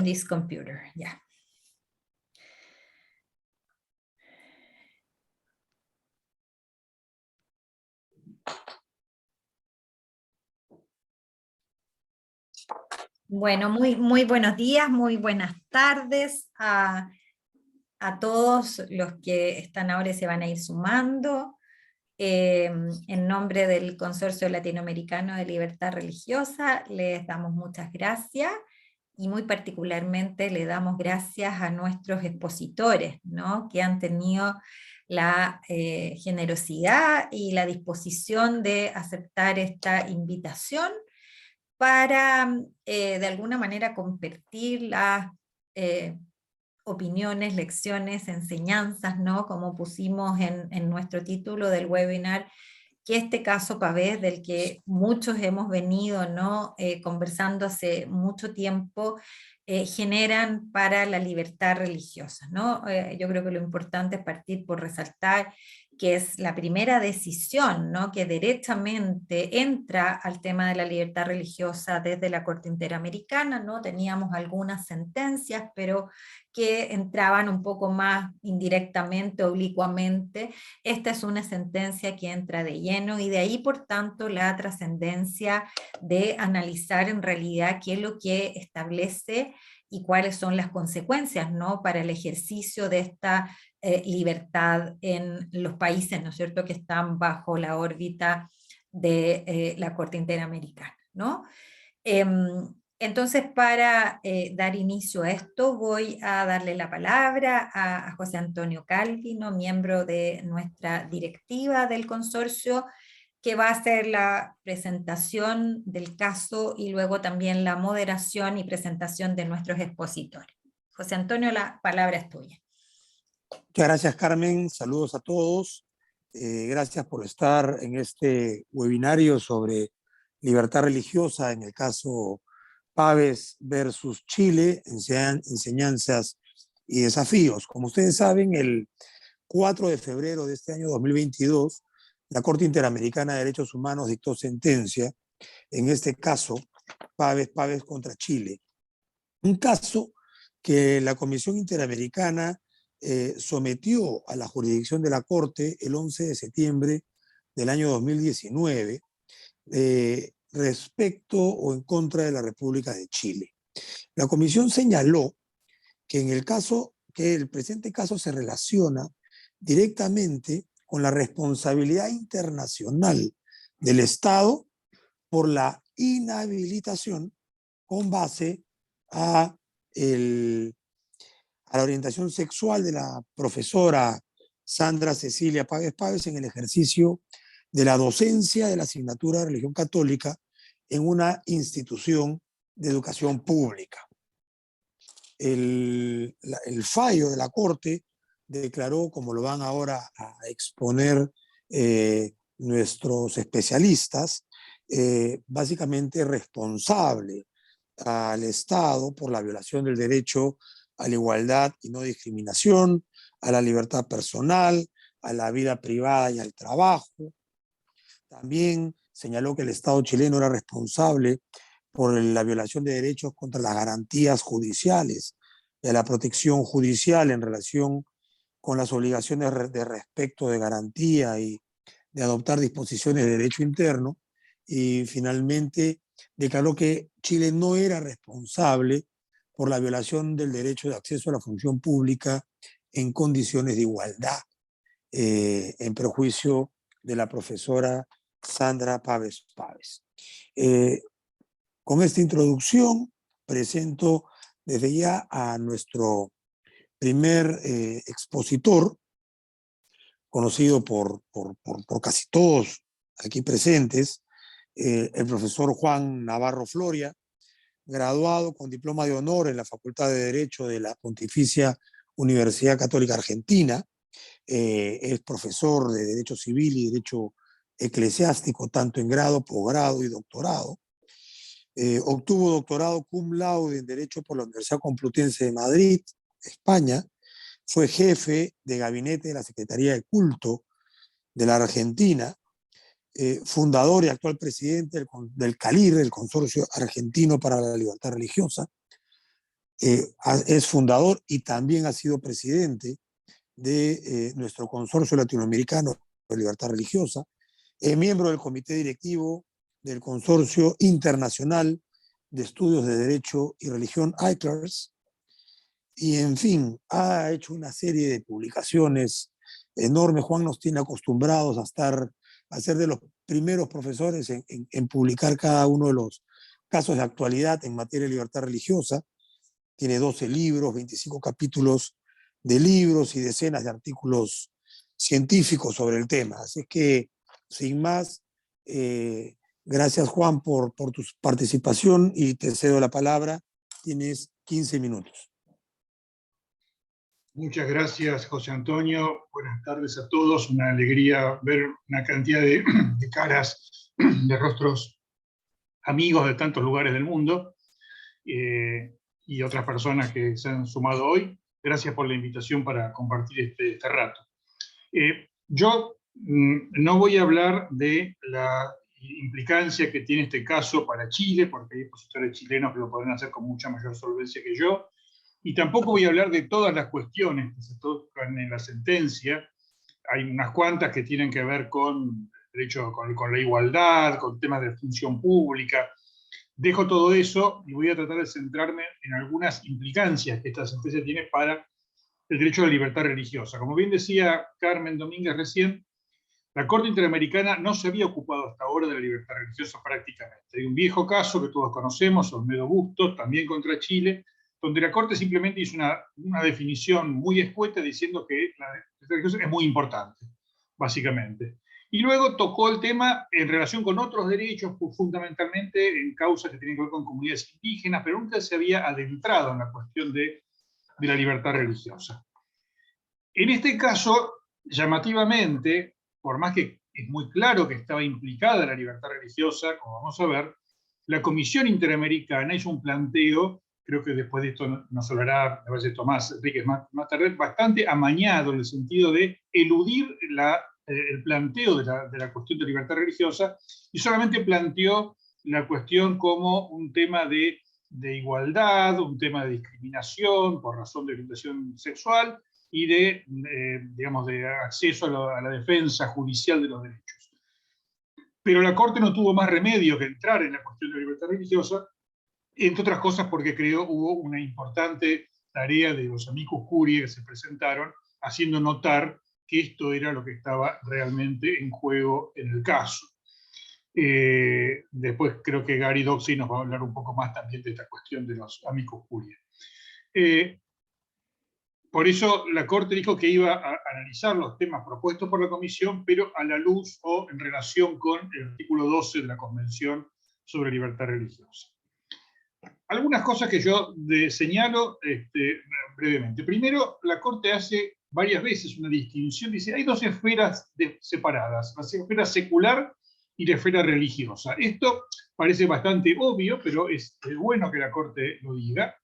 this computer, yeah. Bueno, muy buenos días, muy buenas tardes a todos los que están ahora y se van a ir sumando. En nombre del Consorcio Latinoamericano de Libertad Religiosa, les damos muchas gracias y muy particularmente le damos gracias a nuestros expositores, ¿no? Que han tenido la generosidad y la disposición de aceptar esta invitación para de alguna manera compartir las opiniones, lecciones, enseñanzas, ¿no? Como pusimos en nuestro título del webinar, que este caso Pavés, del que muchos hemos venido, ¿no? Conversando hace mucho tiempo, generan para la libertad religiosa, ¿no? Yo creo que lo importante es partir por resaltar que es la primera decisión, ¿no? Que derechamente entra al tema de la libertad religiosa desde la Corte Interamericana, ¿no? Teníamos algunas sentencias, pero que entraban un poco más indirectamente, oblicuamente. Esta es una sentencia que entra de lleno y de ahí, por tanto, la trascendencia de analizar en realidad qué es lo que establece y cuáles son las consecuencias, ¿no? Para el ejercicio de esta libertad en los países, ¿no es cierto?, que están bajo la órbita de la Corte Interamericana, ¿no? Entonces, para dar inicio a esto, voy a darle la palabra a José Antonio Calvino, miembro de nuestra directiva del consorcio, que va a hacer la presentación del caso y luego también la moderación y presentación de nuestros expositores. José Antonio, la palabra es tuya. Muchas gracias, Carmen. Saludos a todos. Gracias por estar en este webinario sobre libertad religiosa en el caso Pavés versus Chile, enseñanzas y desafíos. Como ustedes saben, el 4 de febrero de este año 2022, la Corte Interamericana de Derechos Humanos dictó sentencia, en este caso, Pavés contra Chile. Un caso que la Comisión Interamericana sometió a la jurisdicción de la Corte el 11 de septiembre del año 2019 respecto o en contra de la República de Chile. La Comisión señaló que en el caso, que el presente caso se relaciona directamente con la responsabilidad internacional del Estado por la inhabilitación con base a la orientación sexual de la profesora Sandra Cecilia Pavés en el ejercicio de la docencia de la asignatura de religión católica en una institución de educación pública. El fallo de la Corte declaró, como lo van ahora a exponer nuestros especialistas, básicamente responsable al Estado por la violación del derecho a la igualdad y no discriminación, a la libertad personal, a la vida privada y al trabajo. También señaló que el Estado chileno era responsable por la violación de derechos contra las garantías judiciales, de la protección judicial en relación con las obligaciones de respecto de garantía y de adoptar disposiciones de derecho interno. Y finalmente declaró que Chile no era responsable por la violación del derecho de acceso a la función pública en condiciones de igualdad, en perjuicio de la profesora Sandra Pavés. Con esta introducción presento desde ya a nuestro primer expositor, conocido por casi todos aquí presentes, el profesor Juan Navarro Floria, graduado con diploma de honor en la Facultad de Derecho de la Pontificia Universidad Católica Argentina. Es profesor de Derecho Civil y Derecho Eclesiástico, tanto en grado, posgrado y doctorado. Obtuvo doctorado cum laude en Derecho por la Universidad Complutense de Madrid, España. Fue jefe de gabinete de la Secretaría de Culto de la Argentina, fundador y actual presidente del CALIR, el Consorcio Argentino para la Libertad Religiosa. es fundador y también ha sido presidente de nuestro consorcio latinoamericano de libertad religiosa, miembro del comité directivo del Consorcio Internacional de Estudios de Derecho y Religión, ICLERS, y en fin, ha hecho una serie de publicaciones enormes. Juan nos tiene acostumbrados a ser de los primeros profesores en publicar cada uno de los casos de actualidad en materia de libertad religiosa. Tiene 12 libros, 25 capítulos de libros y decenas de artículos científicos sobre el tema. Así que, sin más, gracias Juan por tu participación y te cedo la palabra. Tienes 15 minutos. Muchas gracias, José Antonio. Buenas tardes a todos. Una alegría ver una cantidad de caras, de rostros amigos de tantos lugares del mundo y otras personas que se han sumado hoy. Gracias por la invitación para compartir este rato. Yo no voy a hablar de la implicancia que tiene este caso para Chile, porque hay opositores chilenos que lo podrán hacer con mucha mayor solvencia que yo, y tampoco voy a hablar de todas las cuestiones que se tocan en la sentencia. Hay unas cuantas que tienen que ver con derecho, con la igualdad, con temas de función pública. Dejo todo eso y voy a tratar de centrarme en algunas implicancias que esta sentencia tiene para el derecho a la libertad religiosa. Como bien decía Carmen Domínguez recién, la Corte Interamericana no se había ocupado hasta ahora de la libertad religiosa prácticamente. Hay un viejo caso que todos conocemos, Olmedo Bustos, también contra Chile, donde la Corte simplemente hizo una definición muy escueta diciendo que la libertad religiosa es muy importante, básicamente. Y luego tocó el tema en relación con otros derechos, fundamentalmente en causas que tienen que ver con comunidades indígenas, pero nunca se había adentrado en la cuestión de la libertad religiosa. En este caso, llamativamente, por más que es muy claro que estaba implicada la libertad religiosa, como vamos a ver, la Comisión Interamericana hizo un planteo, creo que después de esto nos hablará, me parece, Tomás Enríquez más tarde, bastante amañado en el sentido de eludir el planteo de la cuestión de libertad religiosa y solamente planteó la cuestión como un tema de igualdad, un tema de discriminación por razón de orientación sexual y digamos, de acceso a la defensa judicial de los derechos. Pero la Corte no tuvo más remedio que entrar en la cuestión de la libertad religiosa, entre otras cosas porque hubo una importante tarea de los amicus curiae que se presentaron, haciendo notar que esto era lo que estaba realmente en juego en el caso. Después creo que Gary Doxey nos va a hablar un poco más también de esta cuestión de los amicus curiae. Por eso la Corte dijo que iba a analizar los temas propuestos por la Comisión, pero a la luz o en relación con el artículo 12 de la Convención sobre Libertad Religiosa. Algunas cosas que yo señalo brevemente. Primero, la Corte hace varias veces una distinción, dice, hay dos esferas separadas, la esfera secular y la esfera religiosa. Esto parece bastante obvio, pero es bueno que la Corte lo diga,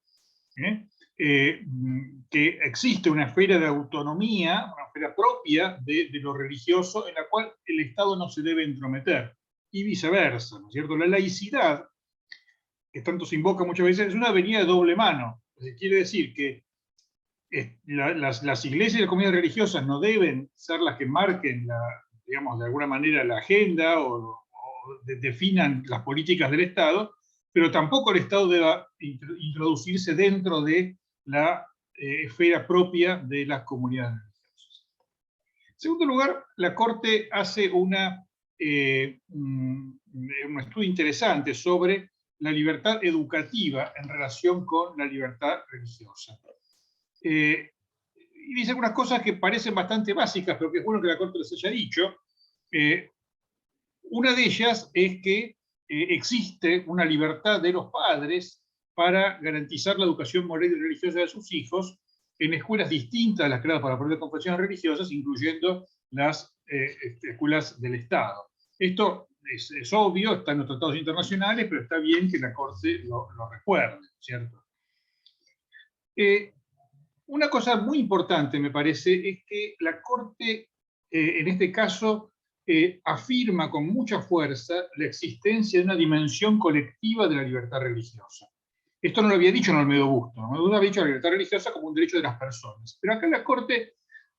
que existe una esfera de autonomía, una esfera propia de lo religioso, en la cual el Estado no se debe entrometer, y viceversa, ¿no es cierto? La laicidad, que tanto se invoca muchas veces, es una avenida de doble mano. Quiere decir que las iglesias y las comunidades religiosas no deben ser las que marquen, digamos, de alguna manera la agenda o definan las políticas del Estado, pero tampoco el Estado deba introducirse dentro de la esfera propia de las comunidades religiosas. En segundo lugar, la Corte hace un estudio interesante sobre la libertad educativa en relación con la libertad religiosa. Y dice algunas cosas que parecen bastante básicas, pero que es bueno que la Corte les haya dicho. Una de ellas es que existe una libertad de los padres para garantizar la educación moral y religiosa de sus hijos en escuelas distintas a las creadas para la propia confesiones religiosas, incluyendo las escuelas del Estado. Esto es obvio, está en los tratados internacionales, pero está bien que la Corte lo recuerde, ¿cierto? Una cosa muy importante, me parece, es que la Corte, en este caso, afirma con mucha fuerza la existencia de una dimensión colectiva de la libertad religiosa. Esto no lo había dicho Olmedo Busto. Olmedo Busto había dicho la libertad religiosa como un derecho de las personas. Pero acá la Corte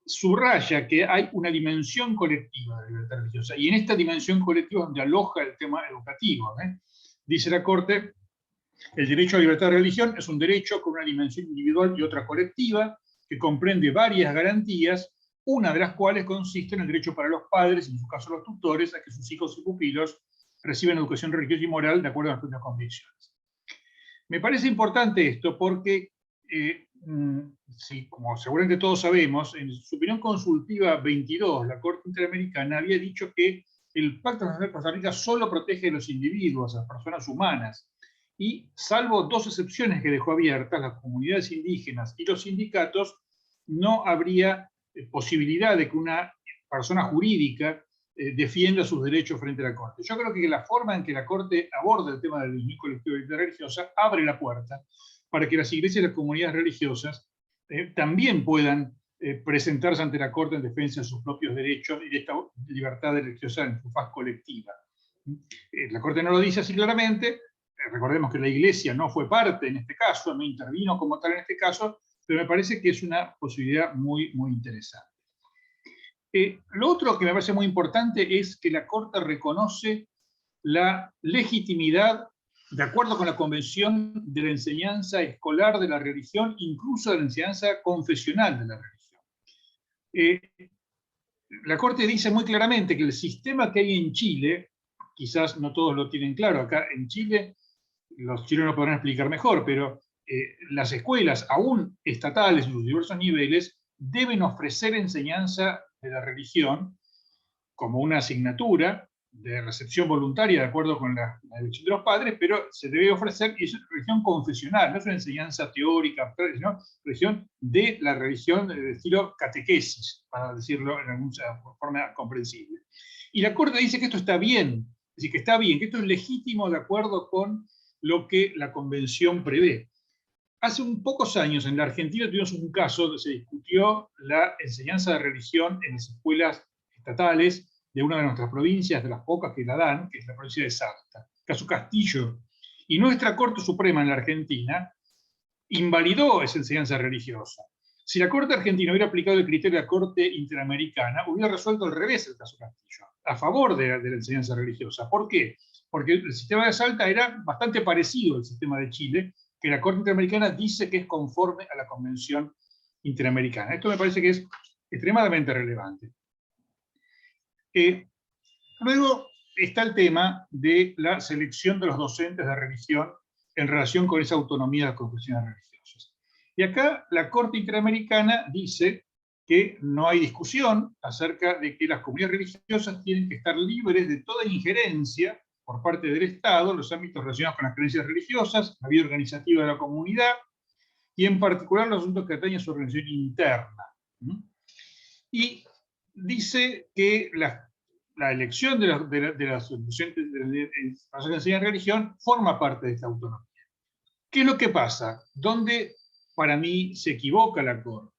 subraya que hay una dimensión colectiva de la libertad religiosa, y en esta dimensión colectiva donde aloja el tema educativo. Dice la Corte, el derecho a la libertad de religión es un derecho con una dimensión individual y otra colectiva, que comprende varias garantías, una de las cuales consiste en el derecho para los padres, en su caso los tutores, a que sus hijos y pupilos reciban educación religiosa y moral de acuerdo a las propias convicciones. Me parece importante esto porque, sí, como seguramente todos sabemos, en su opinión consultiva 22, la Corte Interamericana había dicho que el Pacto Nacional de Costa Rica solo protege a los individuos, a las personas humanas, y salvo dos excepciones que dejó abiertas, las comunidades indígenas y los sindicatos, no habría posibilidad de que una persona jurídica defienda sus derechos frente a la Corte. Yo creo que la forma en que la Corte aborda el tema del dominio colectivo de libertad religiosa abre la puerta para que las iglesias y las comunidades religiosas también puedan presentarse ante la Corte en defensa de sus propios derechos y de esta libertad religiosa en su faz colectiva. La Corte no lo dice así claramente. Recordemos que la Iglesia no fue parte en este caso, no intervino como tal en este caso, pero me parece que es una posibilidad muy, muy interesante. Lo otro que me parece muy importante es que la Corte reconoce la legitimidad, de acuerdo con la Convención, de la enseñanza escolar de la religión, incluso de la enseñanza confesional de la religión. La Corte dice muy claramente que el sistema que hay en Chile, quizás no todos lo tienen claro, acá en Chile los chilenos podrán explicar mejor, pero las escuelas, aún estatales en sus diversos niveles, deben ofrecer enseñanza de la religión como una asignatura de recepción voluntaria de acuerdo con la elección de los padres, pero se debe ofrecer, y es una religión confesional, no es una enseñanza teórica, sino religión de la religión de estilo catequesis, para decirlo en alguna forma comprensible. Y la Corte dice que esto está bien, es decir, que está bien, que esto es legítimo de acuerdo con lo que la Convención prevé. Hace pocos años en la Argentina tuvimos un caso donde se discutió la enseñanza de religión en las escuelas estatales de una de nuestras provincias, de las pocas que la dan, que es la provincia de Salta, caso Castillo. Y nuestra Corte Suprema en la Argentina invalidó esa enseñanza religiosa. Si la Corte Argentina hubiera aplicado el criterio de la Corte Interamericana, hubiera resuelto al revés el caso Castillo, a favor de la enseñanza religiosa. ¿Por qué? Porque el sistema de Salta era bastante parecido al sistema de Chile, que la Corte Interamericana dice que es conforme a la Convención Interamericana. Esto me parece que es extremadamente relevante. Luego está el tema de la selección de los docentes de religión en relación con esa autonomía de las confesiones religiosas. Y acá la Corte Interamericana dice que no hay discusión acerca de que las comunidades religiosas tienen que estar libres de toda injerencia por parte del Estado en los ámbitos relacionados con las creencias religiosas, la vida organizativa de la comunidad, y en particular los asuntos que atañen a su organización interna. Y dice que la elección de las docentes de enseñar religión forma parte de esta autonomía. ¿Qué es lo que pasa? ¿Dónde para mí se equivoca la Corte?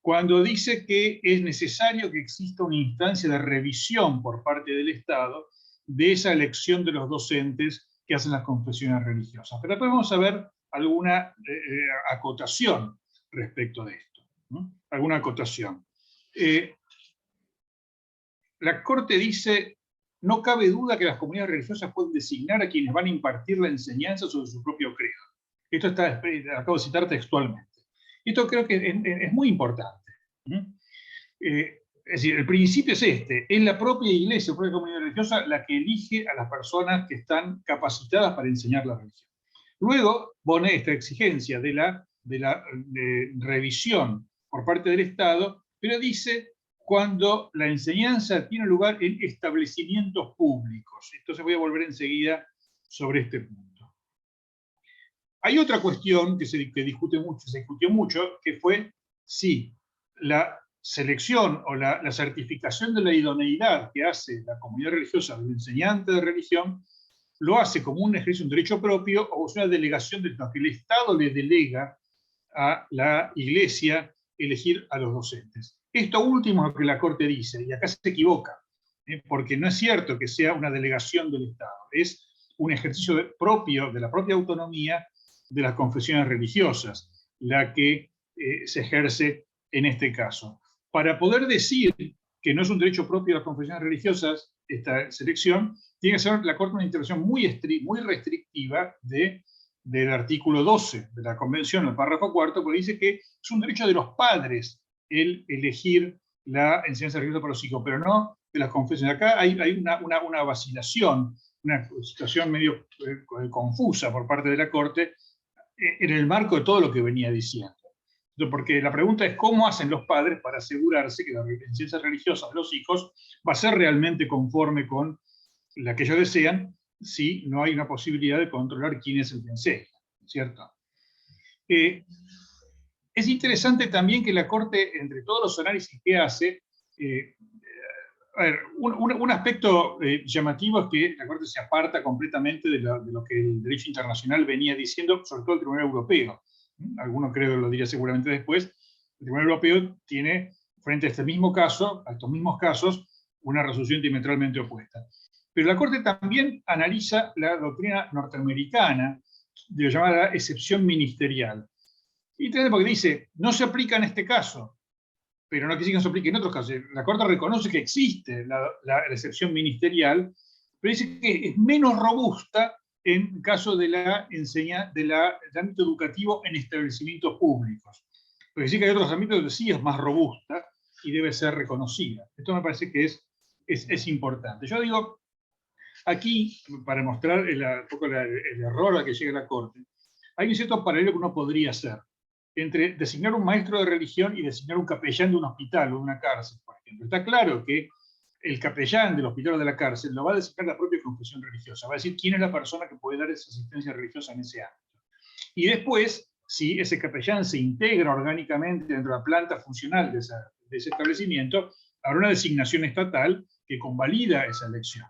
Cuando dice que es necesario que exista una instancia de revisión por parte del Estado de esa elección de los docentes que hacen las confesiones religiosas. Pero después vamos a ver alguna acotación respecto de esto, ¿no? Alguna acotación. La Corte dice, no cabe duda que las comunidades religiosas pueden designar a quienes van a impartir la enseñanza sobre su propio credo. Esto acabo de citar textualmente. Esto creo que es muy importante. Es decir, el principio es este, es la propia iglesia, la propia comunidad religiosa la que elige a las personas que están capacitadas para enseñar la religión. Luego pone esta exigencia de la revisión por parte del Estado, pero dice cuando la enseñanza tiene lugar en establecimientos públicos. Entonces voy a volver enseguida sobre este punto. Hay otra cuestión que se discutió mucho, que fue si la selección o la certificación de la idoneidad que hace la comunidad religiosa del enseñante de religión, lo hace como un ejercicio, un derecho propio, o es una delegación de lo que el Estado le delega a la Iglesia elegir a los docentes. Esto último es lo que la Corte dice, y acá se equivoca, porque no es cierto que sea una delegación del Estado, es un ejercicio propio de la propia autonomía de las confesiones religiosas, la que se ejerce en este caso. Para poder decir que no es un derecho propio de las confesiones religiosas, esta selección, tiene que ser la Corte una intervención muy restrictiva del artículo 12 de la Convención, el párrafo cuarto, porque dice que es un derecho de los padres el elegir la enseñanza religiosa para los hijos, pero no de las confesiones. Acá hay una vacilación, una situación medio confusa por parte de la Corte en el marco de todo lo que venía diciendo. Porque la pregunta es cómo hacen los padres para asegurarse que la enseñanza religiosa de los hijos va a ser realmente conforme con la que ellos desean, si no hay una posibilidad de controlar quién es el que enseña, ¿cierto? Es interesante también que la Corte, entre todos los análisis que hace, a ver, un aspecto llamativo es que la Corte se aparta completamente de lo que el derecho internacional venía diciendo, sobre todo el Tribunal Europeo. Alguno creo que lo diría seguramente después. El Tribunal Europeo tiene, frente a este mismo caso, a estos mismos casos, una resolución diametralmente opuesta. Pero la Corte también analiza la doctrina norteamericana de la llamada excepción ministerial. Y porque dice, no se aplica en este caso, pero no quiere decir que no se aplique en otros casos. La Corte reconoce que existe la excepción ministerial, pero dice que es menos robusta en caso de del ámbito educativo en establecimientos públicos. Porque sí que hay otros ámbitos donde sí es más robusta y debe ser reconocida. Esto me parece que es importante. Yo digo, aquí, para mostrar el error al que llega la Corte, hay un cierto paralelo que uno podría hacer entre designar un maestro de religión y designar un capellán de un hospital o de una cárcel, por ejemplo. Está claro que el capellán del hospital o de la cárcel lo va a designar la propia confesión religiosa, va a decir quién es la persona que puede dar esa asistencia religiosa en ese ámbito. Y después, si ese capellán se integra orgánicamente dentro de la planta funcional de ese establecimiento, habrá una designación estatal que convalida esa elección.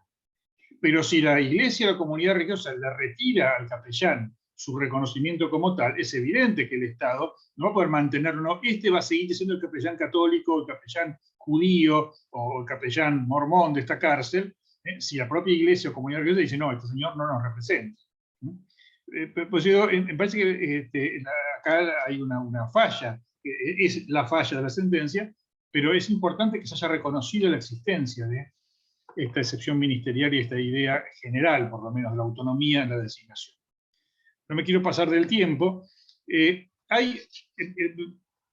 Pero si la iglesia o la comunidad religiosa le retira al capellán su reconocimiento como tal, es evidente que el Estado no va a poder mantenerlo. No, este va a seguir siendo el capellán católico, el capellán judío o el capellán mormón de esta cárcel, si la propia iglesia o comunidad religiosa dice, no, este señor no nos representa. Pues yo, me parece que acá hay una falla, es la falla de la sentencia, pero es importante que se haya reconocido la existencia de esta excepción ministerial y esta idea general, por lo menos, de la autonomía en la designación. No me quiero pasar del tiempo.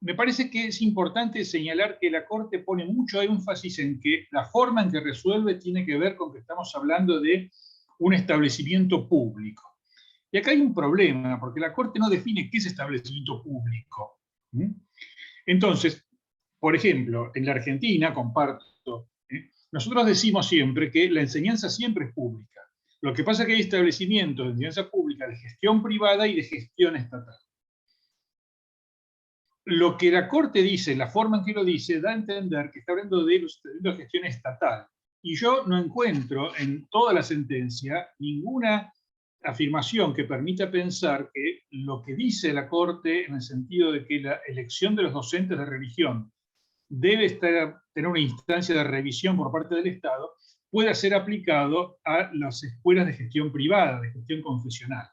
Me parece que es importante señalar que la Corte pone mucho énfasis en que la forma en que resuelve tiene que ver con que estamos hablando de un establecimiento público. Y acá hay un problema, porque la Corte no define qué es establecimiento público. Entonces, por ejemplo, en la Argentina, comparto, nosotros decimos siempre que la enseñanza siempre es pública. Lo que pasa es que hay establecimientos de enseñanza pública de gestión privada y de gestión estatal. Lo que la Corte dice, la forma en que lo dice, da a entender que está hablando de gestión estatal. Y yo no encuentro en toda la sentencia ninguna afirmación que permita pensar que lo que dice la Corte en el sentido de que la elección de los docentes de religión debe tener una instancia de revisión por parte del Estado, pueda ser aplicado a las escuelas de gestión privada, de gestión confesional.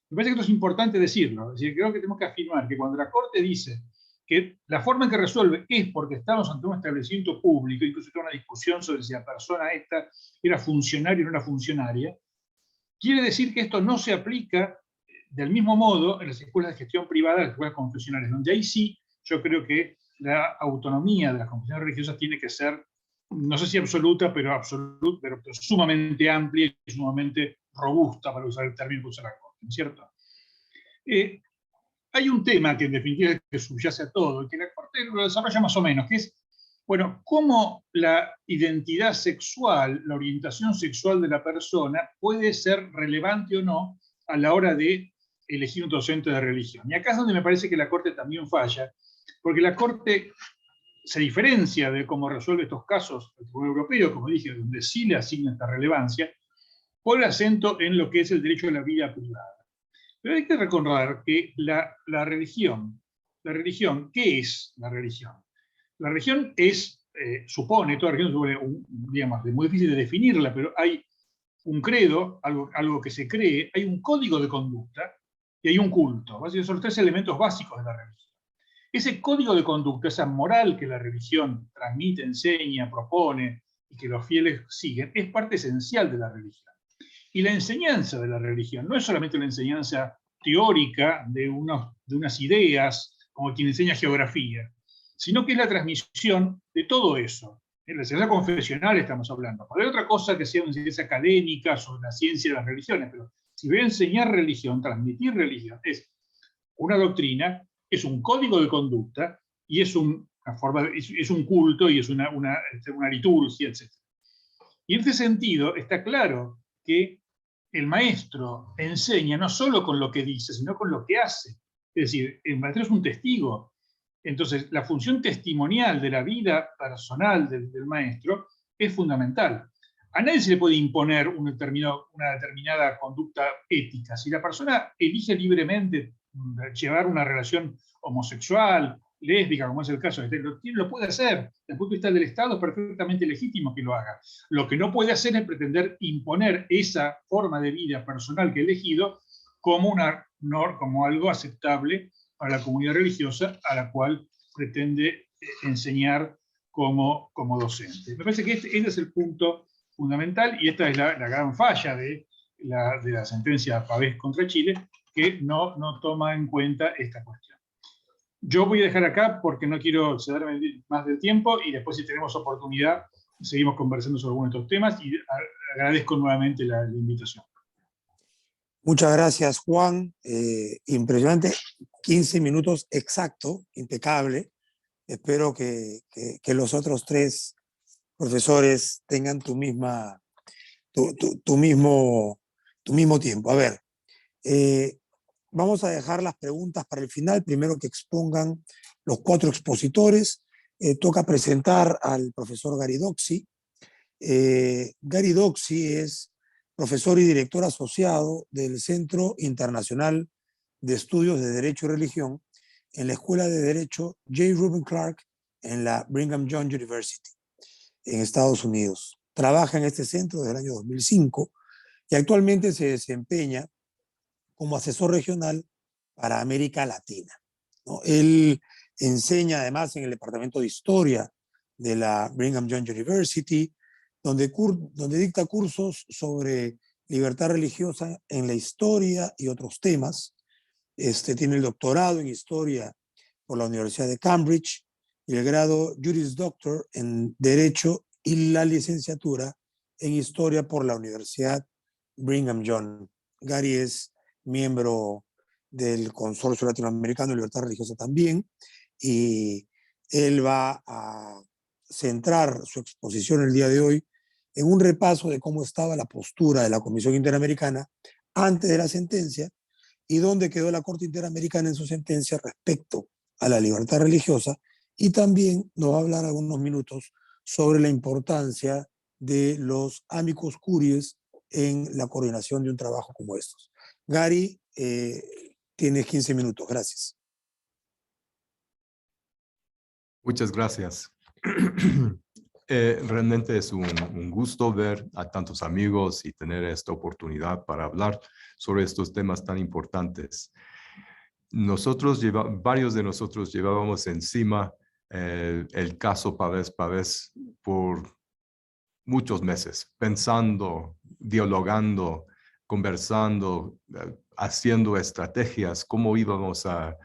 Me parece que esto es importante decirlo. Es decir, creo que tenemos que afirmar que cuando la Corte dice que la forma en que resuelve es porque estamos ante un establecimiento público, incluso hay una discusión sobre si la persona esta era funcionaria o no era funcionaria, quiere decir que esto no se aplica del mismo modo en las escuelas de gestión privada, en las escuelas confesionales, donde ahí sí yo creo que la autonomía de las confesiones religiosas tiene que ser, no sé si absoluta, pero sumamente amplia y sumamente robusta, para usar el término que usa la Corte, ¿no es cierto? Hay un tema que en definitiva que subyace a todo, y que la Corte lo desarrolla más o menos, que es, bueno, cómo la identidad sexual, la orientación sexual de la persona puede ser relevante o no a la hora de elegir un docente de religión. Y acá es donde me parece que la Corte también falla, porque la Corte se diferencia de cómo resuelve estos casos el Tribunal Europeo, como dije, donde sí le asigna esta relevancia, pone acento en lo que es el derecho a la vida privada. Pero hay que recordar que la religión, ¿qué es la religión? La religión es, toda religión supone, digamos, es muy difícil de definirla, pero hay un credo, algo que se cree, hay un código de conducta, y hay un culto. Básicamente son los tres elementos básicos de la religión. Ese código de conducta, esa moral que la religión transmite, enseña, propone y que los fieles siguen, es parte esencial de la religión. Y la enseñanza de la religión no es solamente la enseñanza teórica de unas ideas, como quien enseña geografía, sino que es la transmisión de todo eso. En la enseñanza confesional estamos hablando. Hay otra cosa que sea una enseñanza académica sobre la ciencia de las religiones, pero si voy a enseñar religión, transmitir religión, es una doctrina, es un código de conducta y es un culto y es una liturgia, etc. Y en este sentido está claro que el maestro enseña no solo con lo que dice, sino con lo que hace. Es decir, el maestro es un testigo. Entonces, la función testimonial de la vida personal del maestro es fundamental. A nadie se le puede imponer una determinada conducta ética. Si la persona elige libremente llevar una relación homosexual, lésbica, como es el caso, lo puede hacer. Desde el punto de vista del Estado es perfectamente legítimo que lo haga. Lo que no puede hacer es pretender imponer esa forma de vida personal que ha elegido como algo aceptable para la comunidad religiosa a la cual pretende enseñar como docente. Me parece que este es el punto fundamental y esta es la gran falla de la sentencia Pavés contra Chile, que no toma en cuenta esta cuestión. Yo voy a dejar acá porque no quiero cederme más del tiempo y después, si tenemos oportunidad, seguimos conversando sobre algunos de estos temas y agradezco nuevamente la invitación. Muchas gracias, Juan. Impresionante, 15 minutos exacto, impecable. Espero que los otros tres profesores tengan tu mismo tiempo. A ver, vamos a dejar las preguntas para el final, primero que expongan los cuatro expositores. Toca presentar al profesor Gary Doxy. Gary Doxy es profesor y director asociado del Centro Internacional de Estudios de Derecho y Religión en la Escuela de Derecho J. Reuben Clark en la Brigham Young University en Estados Unidos. Trabaja en este centro desde el año 2005 y actualmente se desempeña como asesor regional para América Latina, ¿no? Él enseña además en el Departamento de Historia de la Brigham Young University, donde dicta cursos sobre libertad religiosa en la historia y otros temas. Tiene el doctorado en Historia por la Universidad de Cambridge y el grado Juris Doctor en Derecho y la licenciatura en Historia por la Universidad Brigham Young. Gary es miembro del Consorcio Latinoamericano de Libertad Religiosa también, y él va a centrar su exposición el día de hoy en un repaso de cómo estaba la postura de la Comisión Interamericana antes de la sentencia y dónde quedó la Corte Interamericana en su sentencia respecto a la libertad religiosa, y también nos va a hablar algunos minutos sobre la importancia de los amicus curiae en la coordinación de un trabajo como estos. Gary, tienes 15 minutos. Gracias. Muchas gracias. Realmente es un gusto ver a tantos amigos y tener esta oportunidad para hablar sobre estos temas tan importantes. Varios de nosotros llevábamos encima el caso Pavés por muchos meses, pensando, dialogando, conversando, haciendo estrategias, cómo íbamos a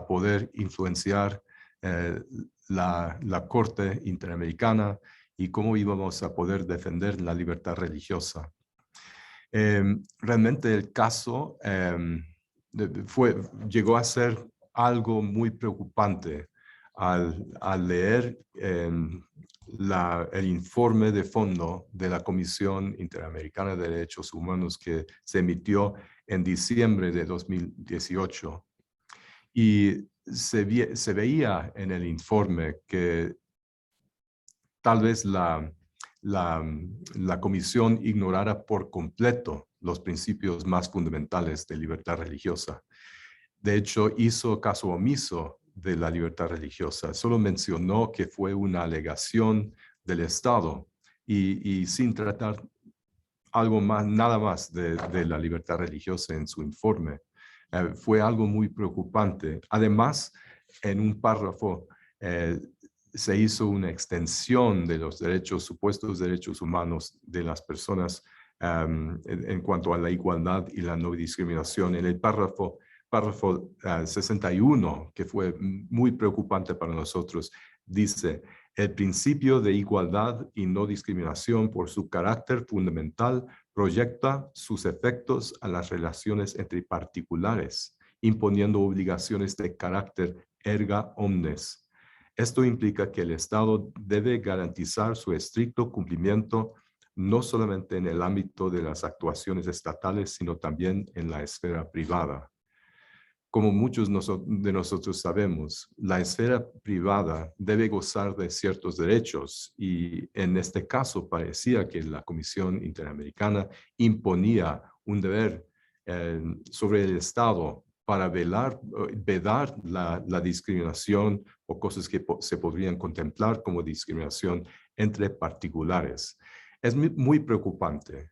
poder influenciar la Corte Interamericana y cómo íbamos a poder defender la libertad religiosa. Realmente el caso llegó a ser algo muy preocupante al leer el informe de fondo de la Comisión Interamericana de Derechos Humanos que se emitió en diciembre de 2018. Y se veía en el informe que tal vez la comisión ignorara por completo los principios más fundamentales de libertad religiosa. De hecho, hizo caso omiso de la libertad religiosa. Solo mencionó que fue una alegación del Estado y sin tratar nada más de la libertad religiosa en su informe. Fue algo muy preocupante. Además, en un párrafo se hizo una extensión de los supuestos derechos humanos de las personas en cuanto a la igualdad y la no discriminación. En el párrafo 61, que fue muy preocupante para nosotros, dice: el principio de igualdad y no discriminación por su carácter fundamental proyecta sus efectos a las relaciones entre particulares, imponiendo obligaciones de carácter erga omnes. Esto implica que el Estado debe garantizar su estricto cumplimiento no solamente en el ámbito de las actuaciones estatales, sino también en la esfera privada. Como muchos de nosotros sabemos, la esfera privada debe gozar de ciertos derechos y en este caso parecía que la Comisión Interamericana imponía un deber sobre el Estado para vedar la discriminación o cosas que se podrían contemplar como discriminación entre particulares. Es muy preocupante.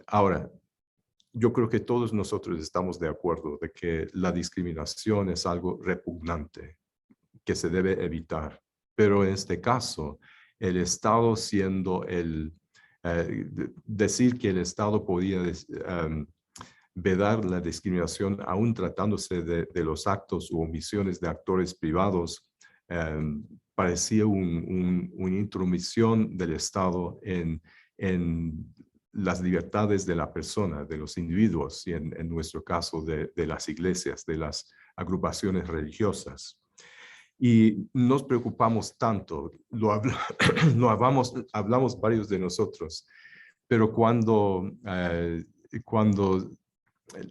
Ahora, yo creo que todos nosotros estamos de acuerdo de que la discriminación es algo repugnante, que se debe evitar. Pero en este caso, el Estado siendo decir que el Estado podía vedar la discriminación, aún tratándose de los actos u omisiones de actores privados, parecía una intromisión del Estado en las libertades de la persona, de los individuos, y en nuestro caso de las iglesias, de las agrupaciones religiosas. Y nos preocupamos tanto, hablamos varios de nosotros, pero cuando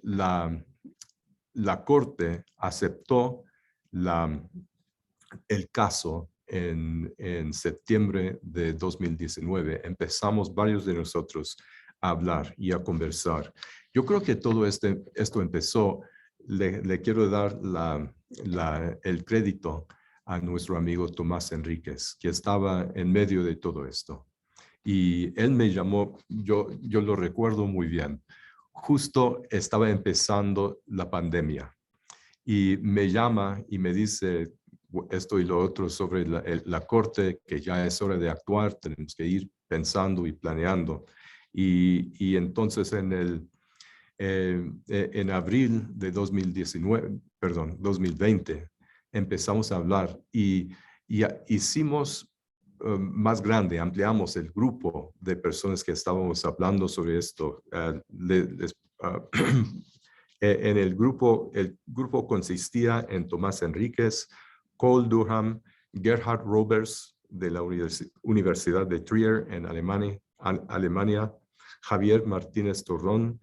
la Corte aceptó el caso en septiembre de 2019, empezamos varios de nosotros a hablar y a conversar. Yo creo que todo esto empezó, le quiero dar el crédito a nuestro amigo Tomás Enríquez, que estaba en medio de todo esto. Y él me llamó, yo lo recuerdo muy bien, justo estaba empezando la pandemia. Y me llama y me dice esto y lo otro sobre la Corte, que ya es hora de actuar, tenemos que ir pensando y planeando. Y entonces en abril de 2020, empezamos a hablar y hicimos más grande, ampliamos el grupo de personas que estábamos hablando sobre esto. En el grupo consistía en Tomás Enríquez, Cole Durham, Gerhard Roberts de la Universidad de Trier en Alemania, Javier Martínez Torrón,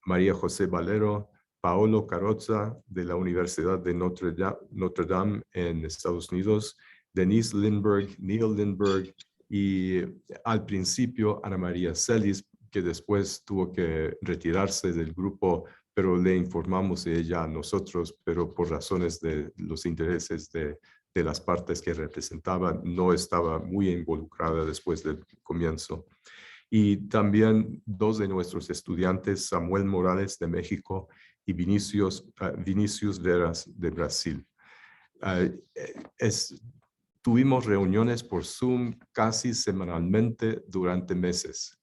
María José Valero, Paolo Carrozza de la Universidad de Notre Dame en Estados Unidos, Denise Lindbergh, Neil Lindbergh y al principio Ana María Celis, que después tuvo que retirarse del grupo, pero le informamos de ella a nosotros, pero por razones de los intereses de las partes que representaba, no estaba muy involucrada después del comienzo. Y también dos de nuestros estudiantes, Samuel Morales de México y Vinicius Veras de Brasil. Tuvimos reuniones por Zoom casi semanalmente durante meses,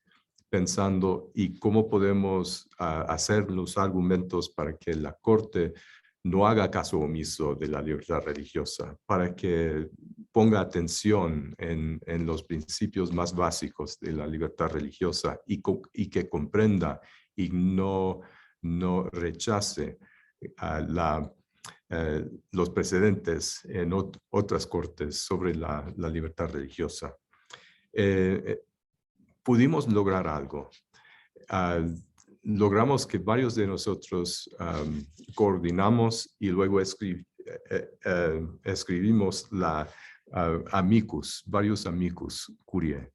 pensando y cómo podemos hacer los argumentos para que la Corte no haga caso omiso de la libertad religiosa, para que ponga atención en los principios más básicos de la libertad religiosa y que comprenda y no rechace los precedentes en otras cortes sobre la libertad religiosa. Pudimos lograr algo. Logramos que varios de nosotros coordinamos y luego escribimos varios amicus curiae.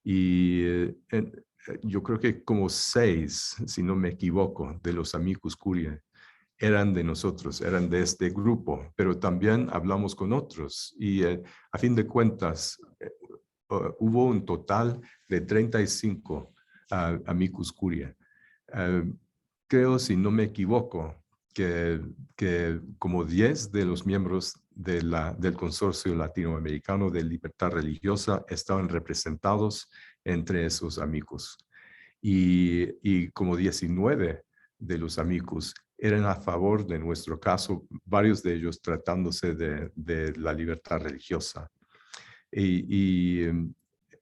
Y yo creo que como 6, si no me equivoco, de los amicus curiae eran de nosotros, eran de este grupo, pero también hablamos con otros y a fin de cuentas hubo un total de 35 amicus curiae. Creo, si no me equivoco, que como 10 de los miembros del Consorcio Latinoamericano de Libertad Religiosa estaban representados entre esos amigos. Y como 19 de los amigos eran a favor de nuestro caso, varios de ellos tratándose de la libertad religiosa.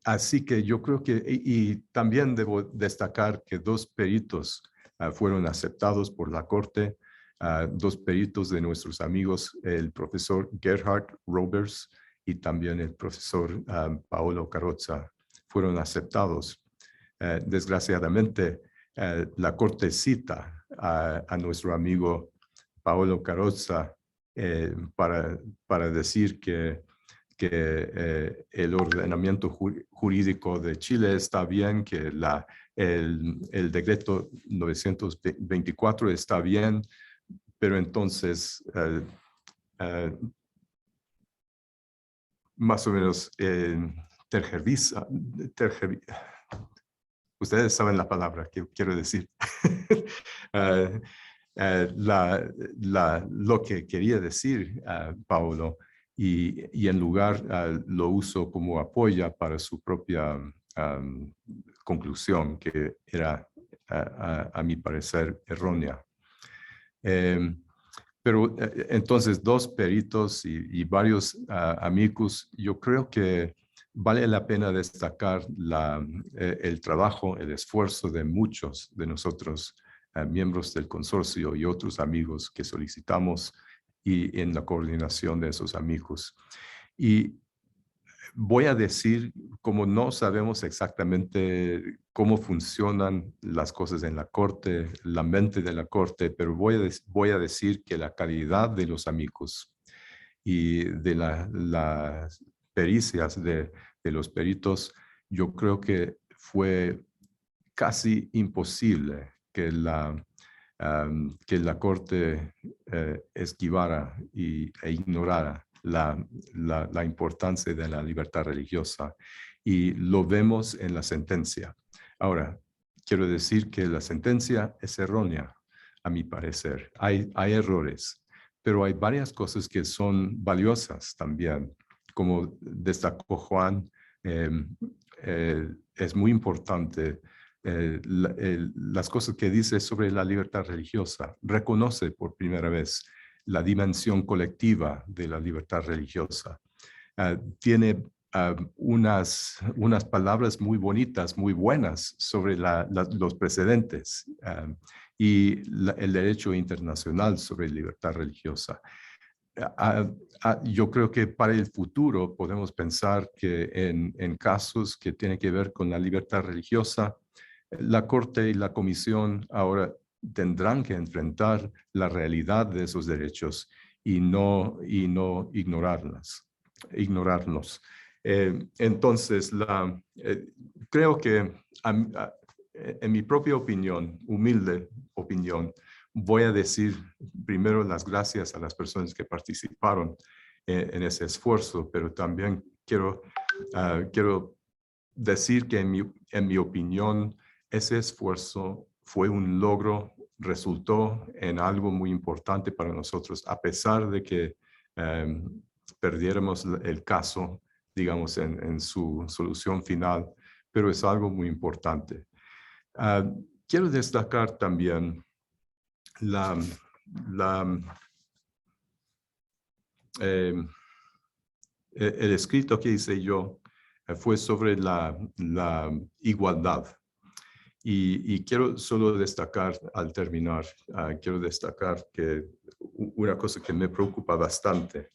Así que yo creo que, y también debo destacar que 2 peritos fueron aceptados por la Corte, 2 peritos de nuestros amigos, el profesor Gerhard Robers y también el profesor Paolo Carrozza, fueron aceptados. Desgraciadamente, la Corte cita a nuestro amigo Paolo Carrozza para decir que el ordenamiento jurídico de Chile está bien, que el decreto 924 está bien, pero entonces más o menos tergiversa. Ustedes saben la palabra que quiero decir. Lo que quería decir Paolo, y en lugar lo uso como apoyo para su propia conclusión, que era, a mi parecer, errónea. Pero entonces 2 peritos y varios amigos, yo creo que vale la pena destacar el trabajo, el esfuerzo de muchos de nosotros, miembros del consorcio y otros amigos que solicitamos y en la coordinación de esos amigos. Y voy a decir, como no sabemos exactamente cómo funcionan las cosas en la Corte, la mente de la Corte, pero voy a decir que la calidad de los amigos y de las pericias de los peritos, yo creo que fue casi imposible que la Corte esquivara e ignorara la importancia de la libertad religiosa, y lo vemos en la sentencia. Ahora, quiero decir que la sentencia es errónea, a mi parecer. Hay errores, pero hay varias cosas que son valiosas también. Como destacó Juan, es muy importante las cosas que dice sobre la libertad religiosa. Reconoce por primera vez la dimensión colectiva de la libertad religiosa. Tiene unas palabras muy bonitas, muy buenas sobre los precedentes y el derecho internacional sobre libertad religiosa. Yo creo que para el futuro podemos pensar que en casos que tienen que ver con la libertad religiosa, la Corte y la Comisión ahora tendrán que enfrentar la realidad de esos derechos y no ignorarlos. Entonces, creo que en mi propia opinión, humilde opinión, voy a decir primero las gracias a las personas que participaron en ese esfuerzo, pero también quiero decir que en mi opinión, ese esfuerzo fue un logro, resultó en algo muy importante para nosotros, a pesar de que perdiéramos el caso, digamos, en su solución final, pero es algo muy importante. Quiero destacar también el escrito que hice yo fue sobre la igualdad. Y quiero solo destacar, al terminar, quiero destacar que una cosa que me preocupa bastante,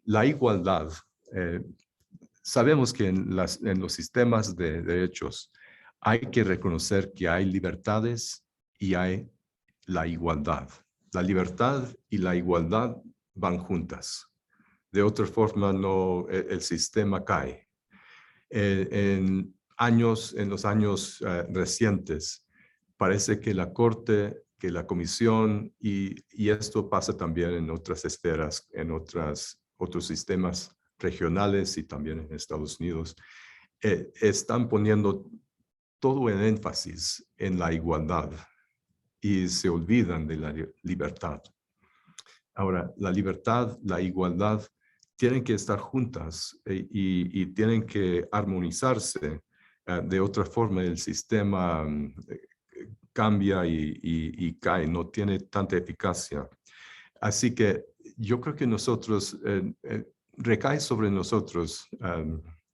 la igualdad. Sabemos que en los sistemas de derechos hay que reconocer que hay libertades y hay la igualdad. La libertad y la igualdad van juntas. De otra forma, el sistema cae. En los años recientes, parece que la Corte, que la Comisión, y esto pasa también en otras esferas, en otros sistemas regionales y también en Estados Unidos, están poniendo todo el énfasis en la igualdad. y se olvidan de la libertad. Ahora, la libertad, la igualdad, tienen que estar juntas y tienen que armonizarse. De otra forma, el sistema cambia y cae, no tiene tanta eficacia. Así que yo creo que nosotros, recae sobre nosotros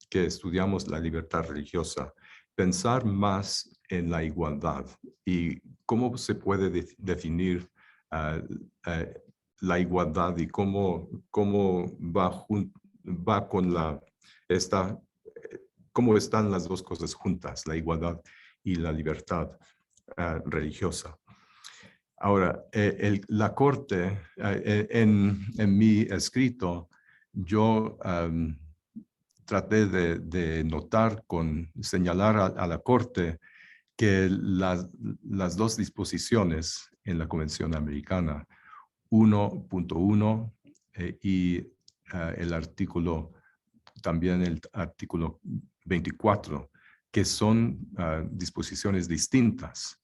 que estudiamos la libertad religiosa, pensar más en la igualdad y cómo se puede definir la igualdad y cómo va con cómo están las dos cosas juntas, la igualdad y la libertad religiosa. Ahora, la Corte, en mi escrito, yo traté de notar, señalar a la Corte que las dos disposiciones en la Convención Americana, 1.1 y el artículo, también el artículo 24, que son disposiciones distintas.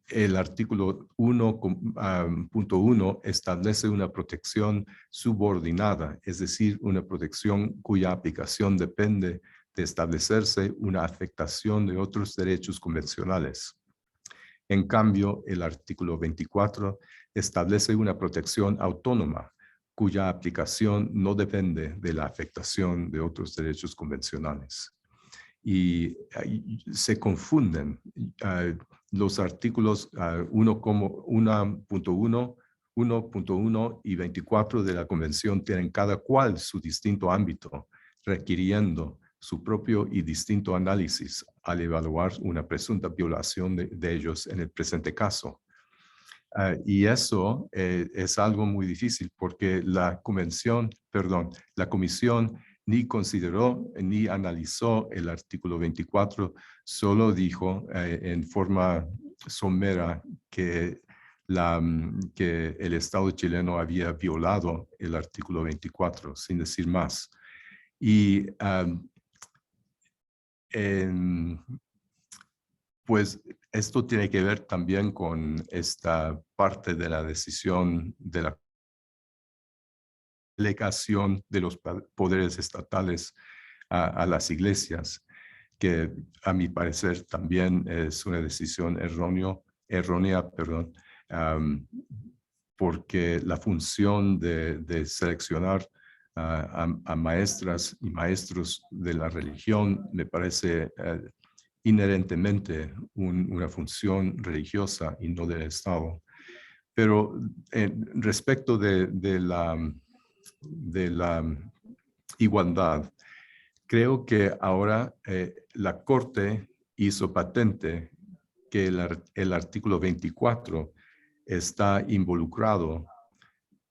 El artículo 1.1 establece una protección subordinada, es decir, una protección cuya aplicación depende de establecerse una afectación de otros derechos convencionales. En cambio, el artículo 24 establece una protección autónoma, cuya aplicación no depende de la afectación de otros derechos convencionales. Y se confunden los artículos 1.1, 1.1 y 24 de la Convención tienen cada cual su distinto ámbito, requiriendo su propio y distinto análisis al evaluar una presunta violación de ellos en el presente caso. Y eso es algo muy difícil porque la Comisión ni consideró ni analizó el artículo 24, solo dijo en forma somera que el Estado chileno había violado el artículo 24, sin decir más. Y pues esto tiene que ver también con esta parte de la decisión de la delegación de los poderes estatales a las iglesias, que a mi parecer también es una decisión errónea, porque la función de seleccionar a maestras y maestros de la religión me parece inherentemente una función religiosa y no del Estado. Pero respecto de la igualdad, creo que ahora la Corte hizo patente que el artículo 24 está involucrado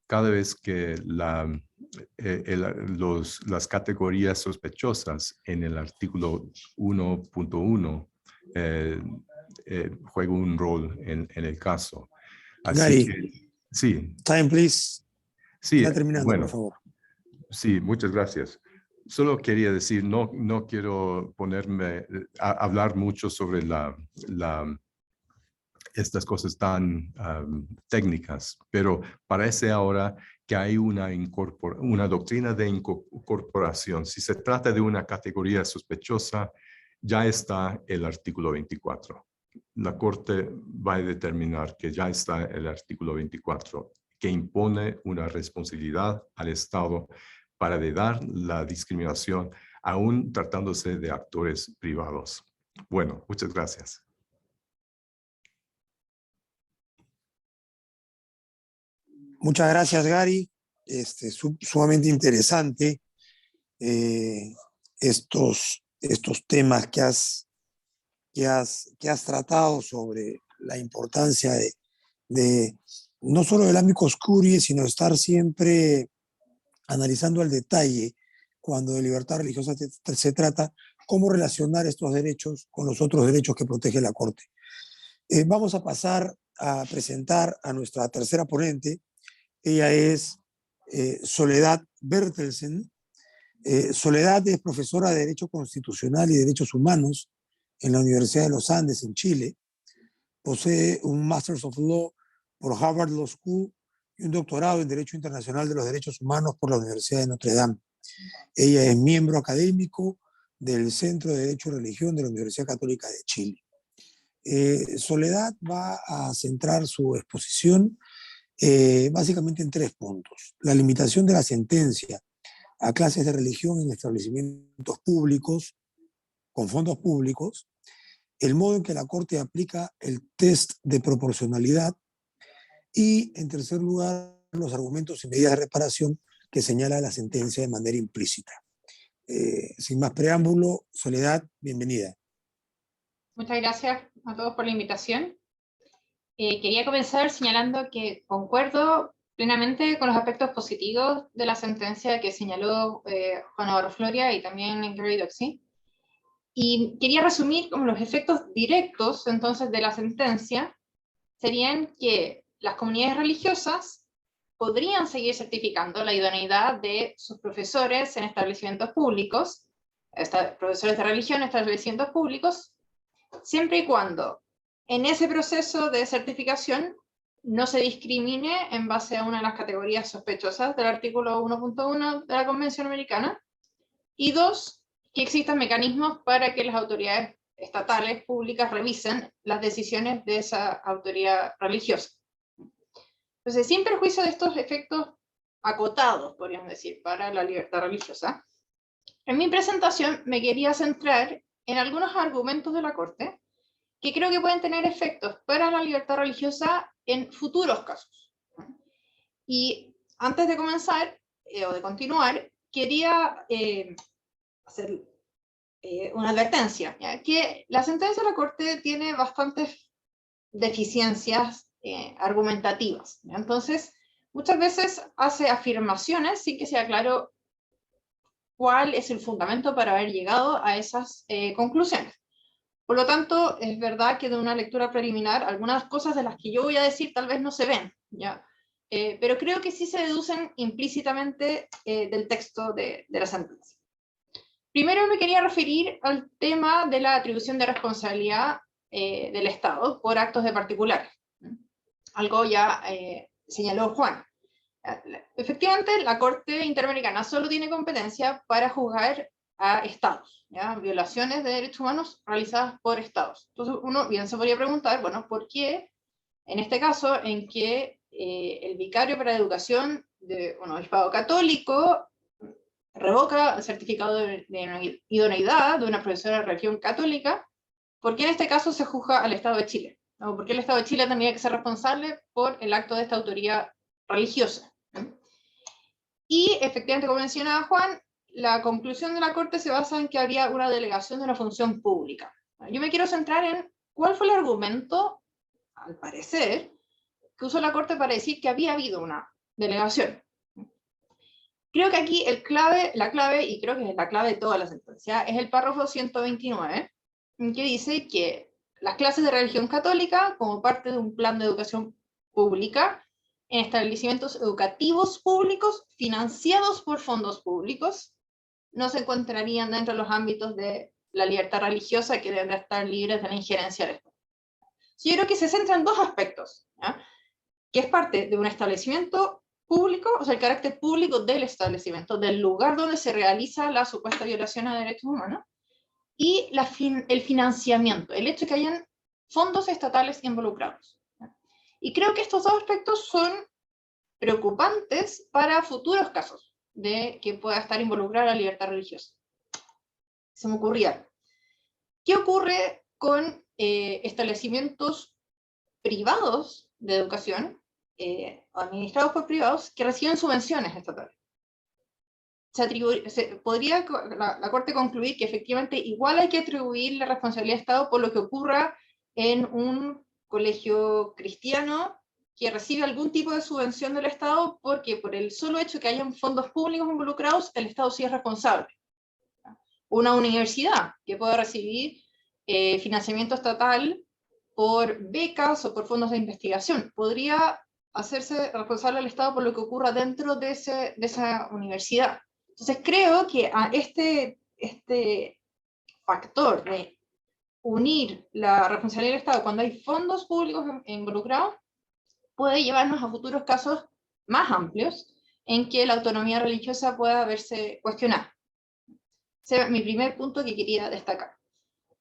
cada vez que las categorías sospechosas en el artículo 1.1 juegan un rol en el caso. Así Gary, que, sí. Time, please. Sí, está terminando, bueno, por favor. Sí, muchas gracias. Solo quería decir, no quiero ponerme a hablar mucho sobre estas cosas tan técnicas, pero parece ahora que hay una doctrina de incorporación. Si se trata de una categoría sospechosa, ya está el artículo 24. La Corte va a determinar que ya está el artículo 24, que impone una responsabilidad al Estado para vedar la discriminación, aún tratándose de actores privados. Bueno, muchas gracias. Muchas gracias, Gary. Sumamente interesante estos temas que has tratado sobre la importancia de no solo del amicus curiae, sino estar siempre analizando al detalle cuando de libertad religiosa se trata, cómo relacionar estos derechos con los otros derechos que protege la Corte. Vamos a pasar a presentar a nuestra tercera ponente. Ella es Soledad Bertelsen. Soledad es profesora de Derecho Constitucional y Derechos Humanos en la Universidad de los Andes, en Chile. Posee un Master of Law por Harvard Law School y un doctorado en Derecho Internacional de los Derechos Humanos por la Universidad de Notre Dame. Ella es miembro académico del Centro de Derecho y Religión de la Universidad Católica de Chile. Soledad va a centrar su exposición básicamente en 3 puntos. La limitación de la sentencia a clases de religión en establecimientos públicos, con fondos públicos, el modo en que la Corte aplica el test de proporcionalidad y, en tercer lugar, los argumentos y medidas de reparación que señala la sentencia de manera implícita. Sin más preámbulo, Soledad, bienvenida. Muchas gracias a todos por la invitación. Quería comenzar señalando que concuerdo plenamente con los aspectos positivos de la sentencia que señaló Juan Navarro Floria y también Gary Doxey. Y quería resumir como los efectos directos entonces de la sentencia serían que las comunidades religiosas podrían seguir certificando la idoneidad de sus profesores en establecimientos públicos, profesores de religión en establecimientos públicos, siempre y cuando en ese proceso de certificación no se discrimine en base a una de las categorías sospechosas del artículo 1.1 de la Convención Americana, y 2, que existan mecanismos para que las autoridades estatales, públicas, revisen las decisiones de esa autoridad religiosa. Entonces, sin perjuicio de estos efectos acotados, podríamos decir, para la libertad religiosa, en mi presentación me quería centrar en algunos argumentos de la Corte que creo que pueden tener efectos para la libertad religiosa en futuros casos. Y antes de comenzar, o de continuar, quería hacer una advertencia, ¿ya? Que la sentencia de la Corte tiene bastantes deficiencias argumentativas, ¿ya? Entonces, muchas veces hace afirmaciones sin que sea claro cuál es el fundamento para haber llegado a esas conclusiones. Por lo tanto, es verdad que de una lectura preliminar, algunas cosas de las que yo voy a decir tal vez no se ven, ¿ya? Pero creo que sí se deducen implícitamente del texto de la sentencia. Primero me quería referir al tema de la atribución de responsabilidad del Estado por actos de particulares. Algo ya señaló Juan. Efectivamente, la Corte Interamericana solo tiene competencia para juzgar a Estados, ¿ya? Violaciones de derechos humanos realizadas por Estados. Entonces uno bien se podría preguntar, bueno, ¿por qué en este caso en que el vicario para la educación de un obispado católico revoca el certificado de idoneidad de una profesora de religión católica, ¿por qué en este caso se juzga al Estado de Chile? ¿No? ¿Por qué el Estado de Chile tendría que ser responsable por el acto de esta autoridad religiosa? Y efectivamente, como mencionaba Juan, la conclusión de la Corte se basa en que había una delegación de una función pública. Yo me quiero centrar en cuál fue el argumento, al parecer, que usó la Corte para decir que había habido una delegación. Creo que aquí la clave, y creo que es la clave de toda la sentencia, es el párrafo 129, que dice que las clases de religión católica, como parte de un plan de educación pública, en establecimientos educativos públicos, financiados por fondos públicos, no se encontrarían dentro de los ámbitos de la libertad religiosa, que deben estar libres de la injerencia del Estado. Yo creo que se centra en 2 aspectos, ¿ya? Que es parte de un establecimiento público, o sea, el carácter público del establecimiento, del lugar donde se realiza la supuesta violación a derechos humanos, y el financiamiento, el hecho de que hayan fondos estatales involucrados. Y creo que estos 2 aspectos son preocupantes para futuros casos de que pueda estar involucrada la libertad religiosa. Se me ocurría, ¿qué ocurre con establecimientos privados de educación, administrados por privados, que reciben subvenciones estatales? Podría la Corte concluir que efectivamente igual hay que atribuir la responsabilidad del Estado por lo que ocurra en un colegio cristiano que recibe algún tipo de subvención del Estado, porque por el solo hecho de que hayan fondos públicos involucrados, el Estado sí es responsable. Una universidad que pueda recibir financiamiento estatal por becas o por fondos de investigación, podría hacerse responsable al Estado por lo que ocurra dentro de esa universidad. Entonces creo que a este factor de unir la responsabilidad del Estado cuando hay fondos públicos involucrados puede llevarnos a futuros casos más amplios en que la autonomía religiosa pueda verse cuestionada. Ese es mi primer punto que quería destacar.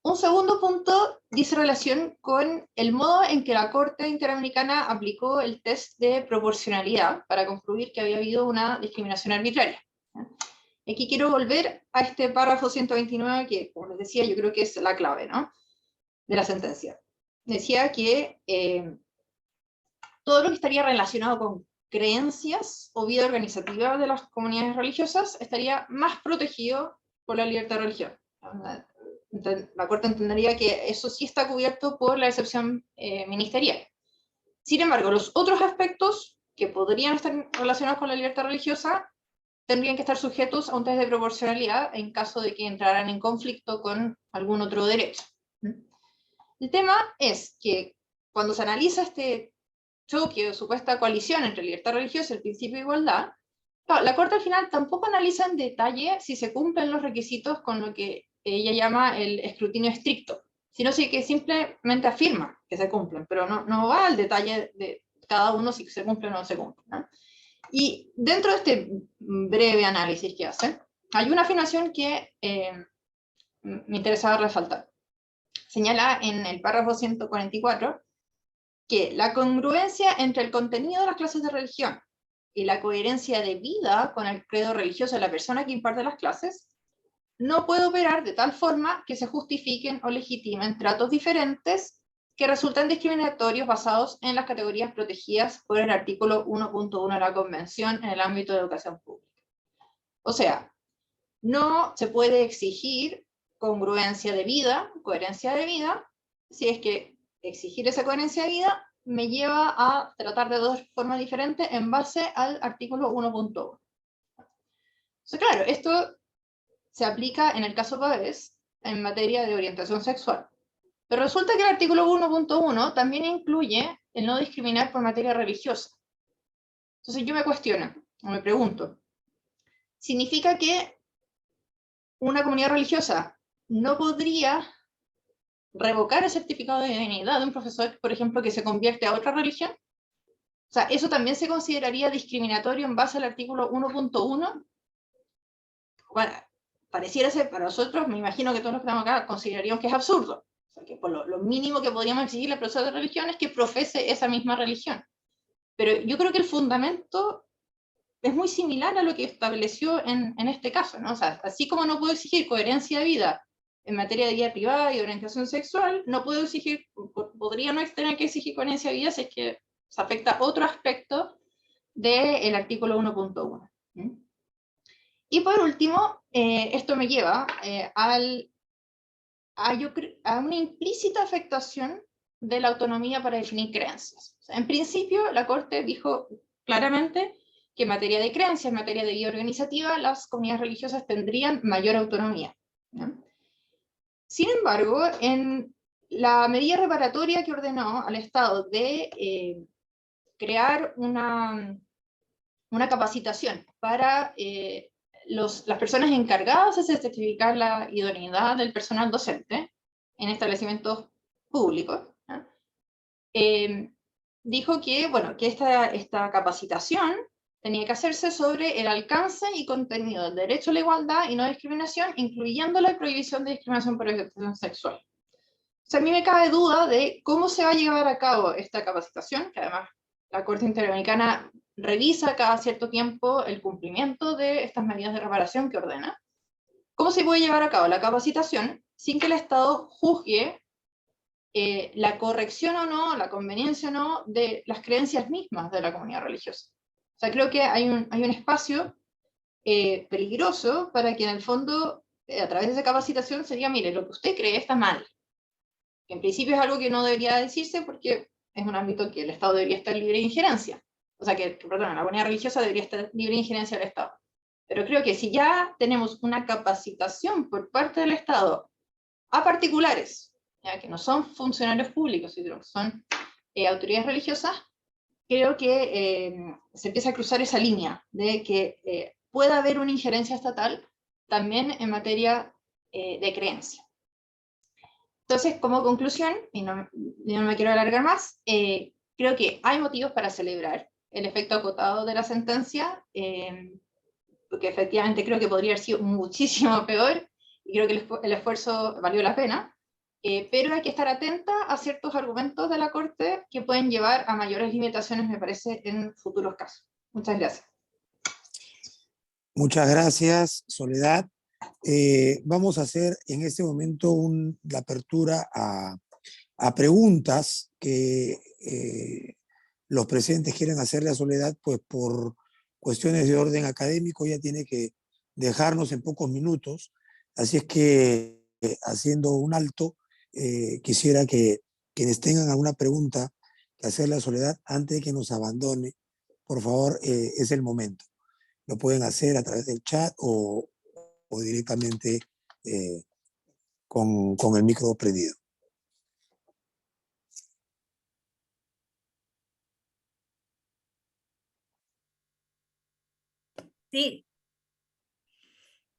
Un segundo punto dice relación con el modo en que la Corte Interamericana aplicó el test de proporcionalidad para concluir que había habido una discriminación arbitraria. Aquí quiero volver a este párrafo 129 que, como les decía, yo creo que es la clave, ¿no?, de la sentencia. Decía que todo lo que estaría relacionado con creencias o vida organizativa de las comunidades religiosas estaría más protegido por la libertad de religión. La Corte entendería que eso sí está cubierto por la excepción ministerial. Sin embargo, los otros aspectos que podrían estar relacionados con la libertad religiosa tendrían que estar sujetos a un test de proporcionalidad en caso de que entraran en conflicto con algún otro derecho. El tema es que cuando se analiza este choque o supuesta coalición entre libertad religiosa y el principio de igualdad, la Corte al final tampoco analiza en detalle si se cumplen los requisitos con lo que ella llama el escrutinio estricto, sino que simplemente afirma que se cumplen, pero no va al detalle de cada uno si se cumple o no se cumple, ¿no? Y dentro de este breve análisis que hace, hay una afirmación que me interesaba resaltar. Señala en el párrafo 144 que la congruencia entre el contenido de las clases de religión y la coherencia de vida con el credo religioso de la persona que imparte las clases no puede operar de tal forma que se justifiquen o legitimen tratos diferentes que resultan discriminatorios basados en las categorías protegidas por el artículo 1.1 de la Convención en el ámbito de educación pública. O sea, no se puede exigir congruencia de vida, coherencia de vida, si es que exigir esa coherencia de vida me lleva a tratar de dos formas diferentes en base al artículo 1.1. Entonces, claro, esto se aplica en el caso Pavés en materia de orientación sexual. Pero resulta que el artículo 1.1 también incluye el no discriminar por materia religiosa. Entonces yo me cuestiono, o me pregunto, ¿significa que una comunidad religiosa no podría revocar el certificado de divinidad de un profesor, por ejemplo, que se convierte a otra religión? O sea, ¿eso también se consideraría discriminatorio en base al artículo 1.1? Bueno, pareciera ser, para nosotros, me imagino que todos los que estamos acá consideraríamos que es absurdo. O sea, que por lo mínimo que podríamos exigirle al profesor de religión es que profese esa misma religión. Pero yo creo que el fundamento es muy similar a lo que estableció en este caso, ¿no? O sea, así como no puedo exigir coherencia de vida en materia de vida privada y orientación sexual, no puedo exigir, podría no tener que exigir coherencia de vida si es que se afecta otro aspecto del artículo 1.1. Y por último, esto me lleva a una implícita afectación de la autonomía para definir creencias. O sea, en principio, la Corte dijo claramente que en materia de creencias, en materia de vida organizativa, las comunidades religiosas tendrían mayor autonomía, ¿no? Sin embargo, en la medida reparatoria que ordenó al Estado de crear una capacitación para las personas encargadas de certificar la idoneidad del personal docente en establecimientos públicos, ¿no? Dijo que, bueno, que esta capacitación tenía que hacerse sobre el alcance y contenido del derecho a la igualdad y no discriminación, incluyendo la prohibición de discriminación por orientación sexual. O sea, a mí me cabe duda de cómo se va a llevar a cabo esta capacitación, que además la Corte Interamericana revisa cada cierto tiempo el cumplimiento de estas medidas de reparación que ordena. ¿Cómo se puede llevar a cabo la capacitación sin que el Estado juzgue la corrección o no, la conveniencia o no de las creencias mismas de la comunidad religiosa? O sea, creo que hay un espacio peligroso para que en el fondo, a través de esa capacitación, se diga, mire, lo que usted cree está mal. Que en principio es algo que no debería decirse porque es un ámbito que el Estado debería estar libre de injerencia. O sea, perdón, la comunidad religiosa debería estar libre de injerencia del Estado. Pero creo que si ya tenemos una capacitación por parte del Estado a particulares, ya que no son funcionarios públicos, sino que son autoridades religiosas, creo que se empieza a cruzar esa línea de que pueda haber una injerencia estatal también en materia de creencia. Entonces, como conclusión, y no me quiero alargar más, creo que hay motivos para celebrar el efecto acotado de la sentencia, porque efectivamente creo que podría haber sido muchísimo peor, y creo que el esfuerzo valió la pena, pero hay que estar atenta a ciertos argumentos de la Corte que pueden llevar a mayores limitaciones, me parece, en futuros casos. Muchas gracias. Muchas gracias, Soledad. Vamos a hacer en este momento la apertura a preguntas que los presentes quieren hacerle a Soledad, pues por cuestiones de orden académico ya tiene que dejarnos en pocos minutos. Así es que, haciendo un alto, quisiera que quienes tengan alguna pregunta que hacerle a Soledad antes de que nos abandone, por favor, es el momento. Lo pueden hacer a través del chat o directamente con el micro prendido. Sí.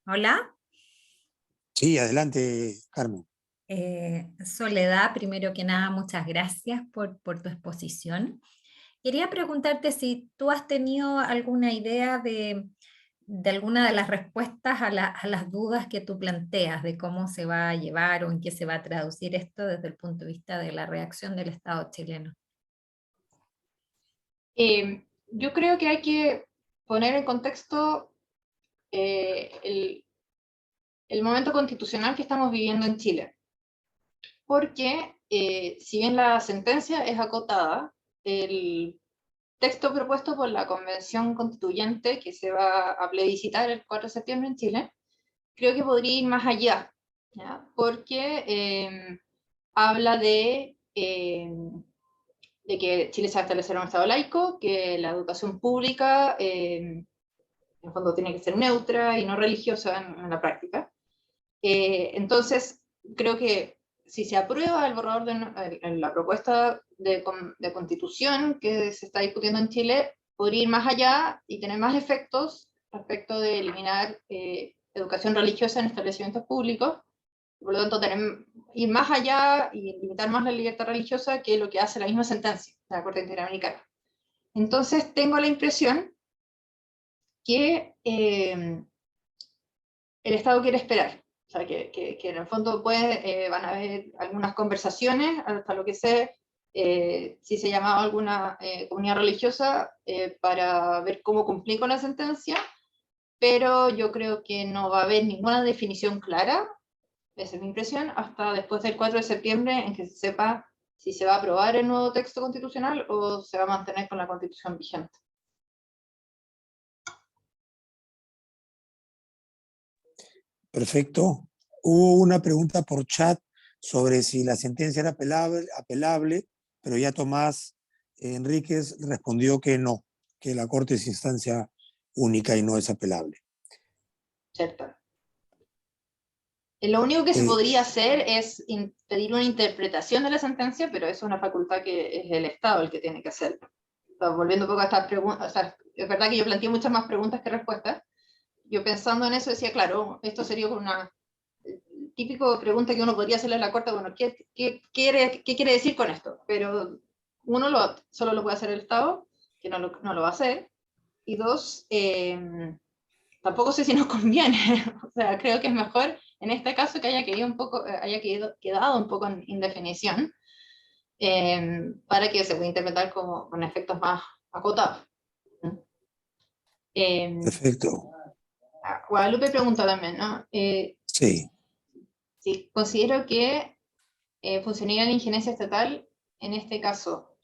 Hola. Sí, adelante, Carmen. Soledad, primero que nada, muchas gracias por tu exposición. Quería preguntarte si tú has tenido alguna idea de alguna de las respuestas a las dudas que tú planteas, de cómo se va a llevar o en qué se va a traducir esto desde el punto de vista de la reacción del Estado chileno. Yo creo que hay que poner en contexto el momento constitucional que estamos viviendo en Chile. Porque si bien la sentencia es acotada, el texto propuesto por la Convención Constituyente, que se va a plebiscitar el 4 de septiembre en Chile, creo que podría ir más allá, ¿ya? Porque habla de que Chile se va a establecer un Estado laico, que la educación pública en el fondo tiene que ser neutra y no religiosa en la práctica. Entonces, creo que si se aprueba el borrador de la propuesta de constitución que se está discutiendo en Chile, podría ir más allá y tener más efectos respecto de eliminar educación religiosa en establecimientos públicos. Por lo tanto, ir más allá y limitar más la libertad religiosa que lo que hace la misma sentencia de la Corte Interamericana. Entonces, tengo la impresión que el Estado quiere esperar. O sea, que en el fondo van a haber algunas conversaciones, hasta lo que sé, si se llamaba alguna comunidad religiosa, para ver cómo cumplir con la sentencia, pero yo creo que no va a haber ninguna definición clara, esa es mi impresión, hasta después del 4 de septiembre, en que se sepa si se va a aprobar el nuevo texto constitucional o se va a mantener con la constitución vigente. Perfecto. Hubo una pregunta por chat sobre si la sentencia era apelable, pero ya Tomás Enríquez respondió que no, que la Corte es instancia única y no es apelable. ¿Cierto? Lo único que se Eh, podría hacer es pedir una interpretación de la sentencia, pero eso es una facultad que es el Estado el que tiene que hacer. Volviendo un poco a estas preguntas, o sea, es verdad que yo planteé muchas más preguntas que respuestas. Yo pensando en eso decía, claro, esto sería una típica pregunta que uno podría hacerle a la Corte, bueno, ¿qué quiere decir con esto? Pero uno, solo lo puede hacer el Estado, que no lo va a hacer, y dos, tampoco sé si nos conviene. O sea, creo que es mejor en este caso que haya quedado un poco en indefinición, para que se pueda interpretar con efectos más acotados. Perfecto. Guadalupe pregunta también, ¿no? Sí. Sí, considero que funcionaría la injerencia estatal en este caso.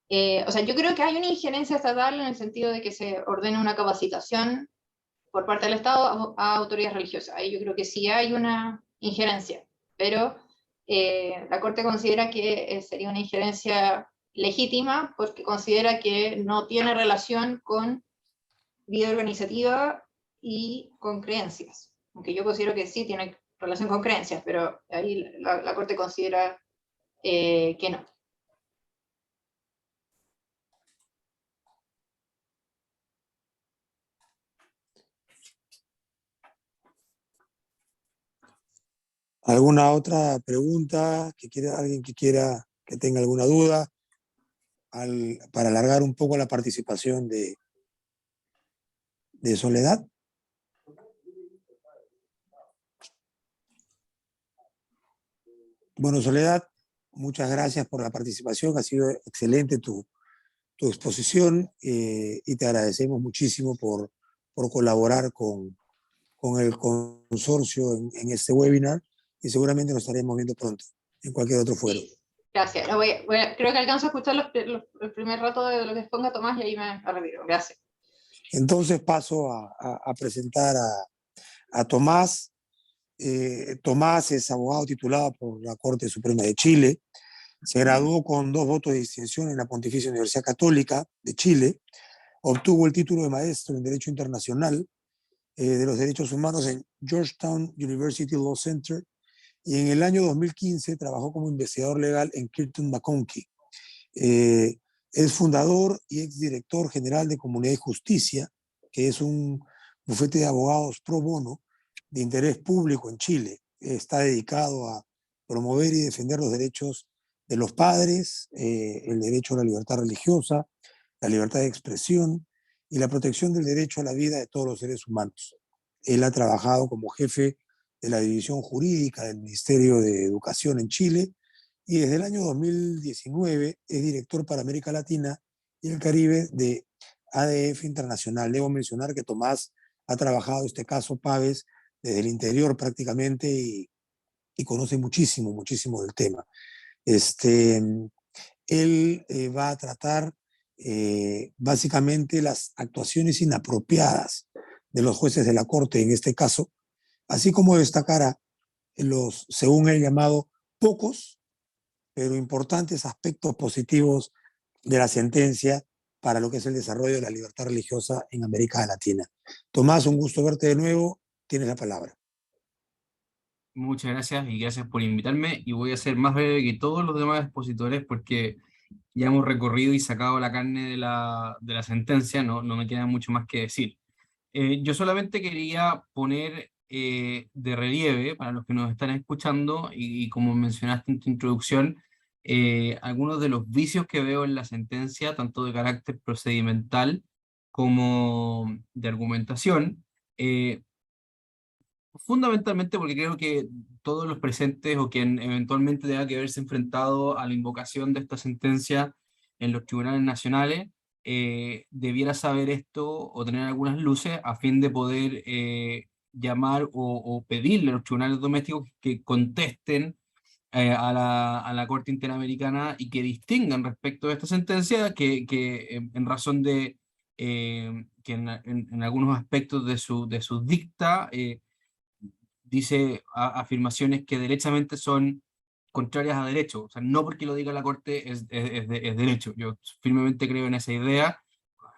O sea, yo creo que hay una injerencia estatal en el sentido de que se ordena una capacitación por parte del Estado a autoridades religiosas. Ahí yo creo que sí hay una injerencia, pero la Corte considera que sería una injerencia legítima porque considera que no tiene relación con vida organizativa y con creencias, aunque yo considero que sí tiene relación con creencias, pero ahí la Corte considera que no. ¿Alguna otra pregunta? ¿Alguien que tenga alguna duda? Para alargar un poco la participación de Soledad. Bueno, Soledad, muchas gracias por la participación. Ha sido excelente tu exposición y te agradecemos muchísimo por colaborar con el consorcio en este webinar y seguramente nos estaremos viendo pronto en cualquier otro foro. Sí, gracias. Creo que alcanzo a escuchar el primer rato de lo que exponga Tomás y ahí me retiro. Gracias. Entonces paso a presentar a Tomás. Tomás es abogado titulado por la Corte Suprema de Chile. Se graduó con 2 votos de distinción en la Pontificia Universidad Católica de Chile. Obtuvo el título de maestro en Derecho Internacional de los Derechos Humanos en Georgetown University Law Center y en el año 2015 trabajó como investigador legal en Kirkton McConkie. Es fundador y exdirector general de Comunidad y Justicia, que es un bufete de abogados pro bono de interés público en Chile. Está dedicado a promover y defender los derechos de los padres, el derecho a la libertad religiosa, la libertad de expresión y la protección del derecho a la vida de todos los seres humanos. Él ha trabajado como jefe de la División Jurídica del Ministerio de Educación en Chile y desde el año 2019 es director para América Latina y el Caribe de ADF Internacional. Debo mencionar que Tomás ha trabajado este caso Pavés desde el interior prácticamente y conoce muchísimo, muchísimo del tema. Él va a tratar básicamente las actuaciones inapropiadas de los jueces de la Corte en este caso, así como destacará los, según él llamado, pocos, pero importantes aspectos positivos de la sentencia para lo que es el desarrollo de la libertad religiosa en América Latina. Tomás, un gusto verte de nuevo. Tienes la palabra. Muchas gracias y gracias por invitarme, y voy a ser más breve que todos los demás expositores porque ya hemos recorrido y sacado la carne de la sentencia, no me queda mucho más que decir. Yo solamente quería poner de relieve, para los que nos están escuchando, y como mencionaste en tu introducción, algunos de los vicios que veo en la sentencia, tanto de carácter procedimental como de argumentación, fundamentalmente porque creo que todos los presentes o quien eventualmente tenga que verse enfrentado a la invocación de esta sentencia en los tribunales nacionales, debiera saber esto o tener algunas luces a fin de poder llamar o pedirle a los tribunales domésticos que contesten a la Corte Interamericana y que distingan respecto de esta sentencia que en razón de que en algunos aspectos de su dicta dice afirmaciones que derechamente son contrarias a derecho. O sea, no porque lo diga la Corte es derecho. Yo firmemente creo en esa idea.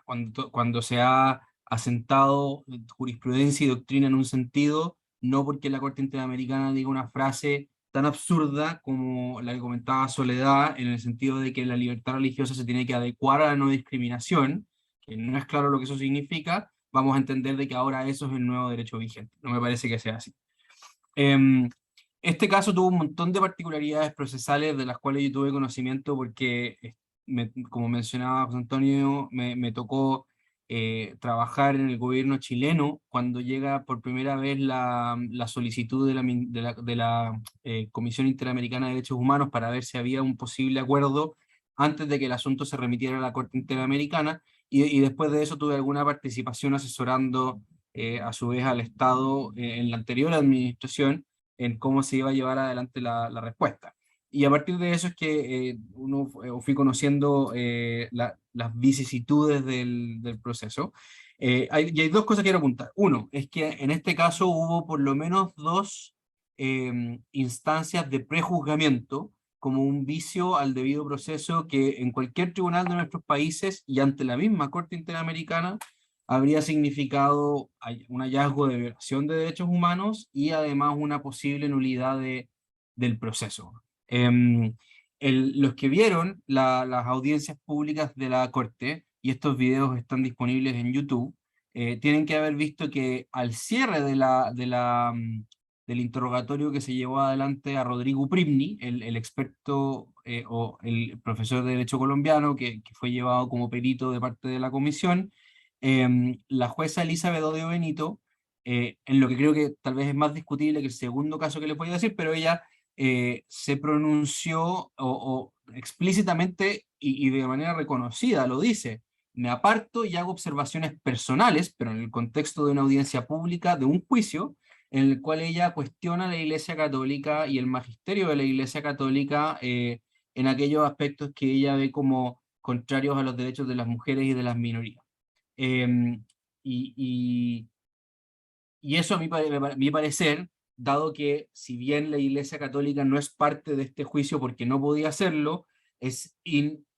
Cuando se ha asentado jurisprudencia y doctrina en un sentido, no porque la Corte Interamericana diga una frase tan absurda como la que comentaba Soledad, en el sentido de que la libertad religiosa se tiene que adecuar a la no discriminación, que no es claro lo que eso significa, vamos a entender de que ahora eso es el nuevo derecho vigente. No me parece que sea así. Este caso tuvo un montón de particularidades procesales de las cuales yo tuve conocimiento porque, como mencionaba José Antonio, me tocó trabajar en el gobierno chileno cuando llega por primera vez la solicitud de la Comisión Interamericana de Derechos Humanos para ver si había un posible acuerdo antes de que el asunto se remitiera a la Corte Interamericana, y después de eso tuve alguna participación asesorando a su vez al Estado en la anterior administración en cómo se iba a llevar adelante la respuesta. Y a partir de eso es que fui conociendo las vicisitudes del proceso. Y hay 2 cosas que quiero apuntar. Uno, es que en este caso hubo por lo menos 2 instancias de prejuzgamiento como un vicio al debido proceso que en cualquier tribunal de nuestros países y ante la misma Corte Interamericana habría significado un hallazgo de violación de derechos humanos y además una posible nulidad del proceso. Los que vieron las audiencias públicas de la Corte, y estos videos están disponibles en YouTube, tienen que haber visto que al cierre de del interrogatorio que se llevó adelante a Rodrigo Primni, el experto o el profesor de Derecho colombiano que fue llevado como perito de parte de la comisión. La jueza Elizabeth Odio Benito, en lo que creo que tal vez es más discutible que el segundo caso que les voy a decir, pero ella se pronunció o explícitamente y de manera reconocida lo dice: me aparto y hago observaciones personales, pero en el contexto de una audiencia pública, de un juicio, en el cual ella cuestiona a la Iglesia Católica y el magisterio de la Iglesia Católica en aquellos aspectos que ella ve como contrarios a los derechos de las mujeres y de las minorías. Y eso a mi parecer, dado que si bien la Iglesia Católica no es parte de este juicio porque no podía hacerlo, es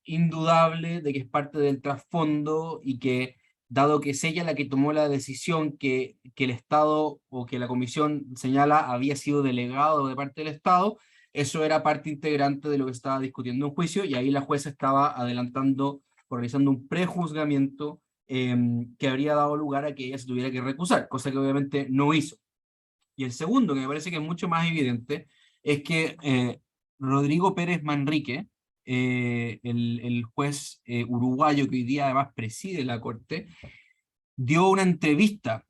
indudable de que es parte del trasfondo y que, dado que es ella la que tomó la decisión que el Estado o que la Comisión señala había sido delegado de parte del Estado, eso era parte integrante de lo que estaba discutiendo en juicio, y ahí la jueza estaba adelantando, realizando un prejuzgamiento que habría dado lugar a que ella se tuviera que recusar, cosa que obviamente no hizo. Y el segundo, que me parece que es mucho más evidente, es que Rodrigo Pérez Manrique, el juez uruguayo que hoy día además preside la Corte, dio una entrevista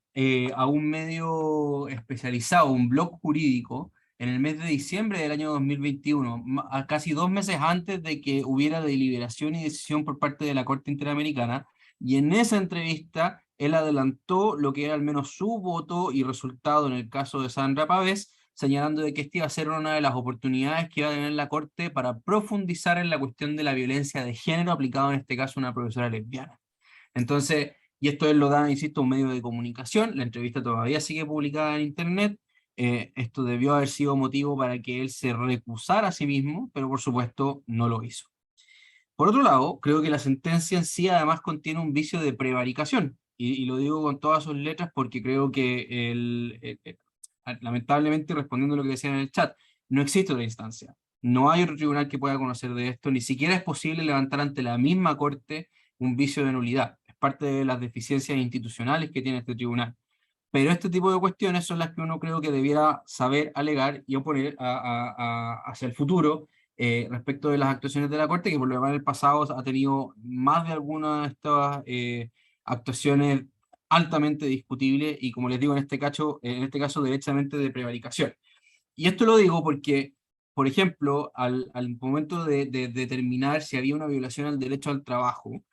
a un medio especializado, un blog jurídico, en el mes de diciembre del año 2021, a casi 2 meses antes de que hubiera deliberación y decisión por parte de la Corte Interamericana, y en esa entrevista él adelantó lo que era al menos su voto y resultado en el caso de Sandra Pavés, señalando de que esta iba a ser una de las oportunidades que iba a tener la Corte para profundizar en la cuestión de la violencia de género aplicado en este caso a una profesora lesbiana. Entonces, y esto él lo da, insisto, un medio de comunicación, la entrevista todavía sigue publicada en internet, esto debió haber sido motivo para que él se recusara a sí mismo, pero por supuesto no lo hizo. Por otro lado, creo que la sentencia en sí además contiene un vicio de prevaricación, y lo digo con todas sus letras porque creo que lamentablemente, respondiendo a lo que decían en el chat, no existe otra instancia, no hay otro tribunal que pueda conocer de esto, ni siquiera es posible levantar ante la misma Corte un vicio de nulidad, es parte de las deficiencias institucionales que tiene este tribunal. Pero este tipo de cuestiones son las que uno creo que debiera saber alegar y oponer hacia el futuro respecto de las actuaciones de la Corte, que por lo demás en el pasado ha tenido más de alguna de estas actuaciones altamente discutibles y, como les digo, en este caso derechamente de prevaricación. Y esto lo digo porque, por ejemplo, al momento de determinar si había una violación al derecho al trabajo,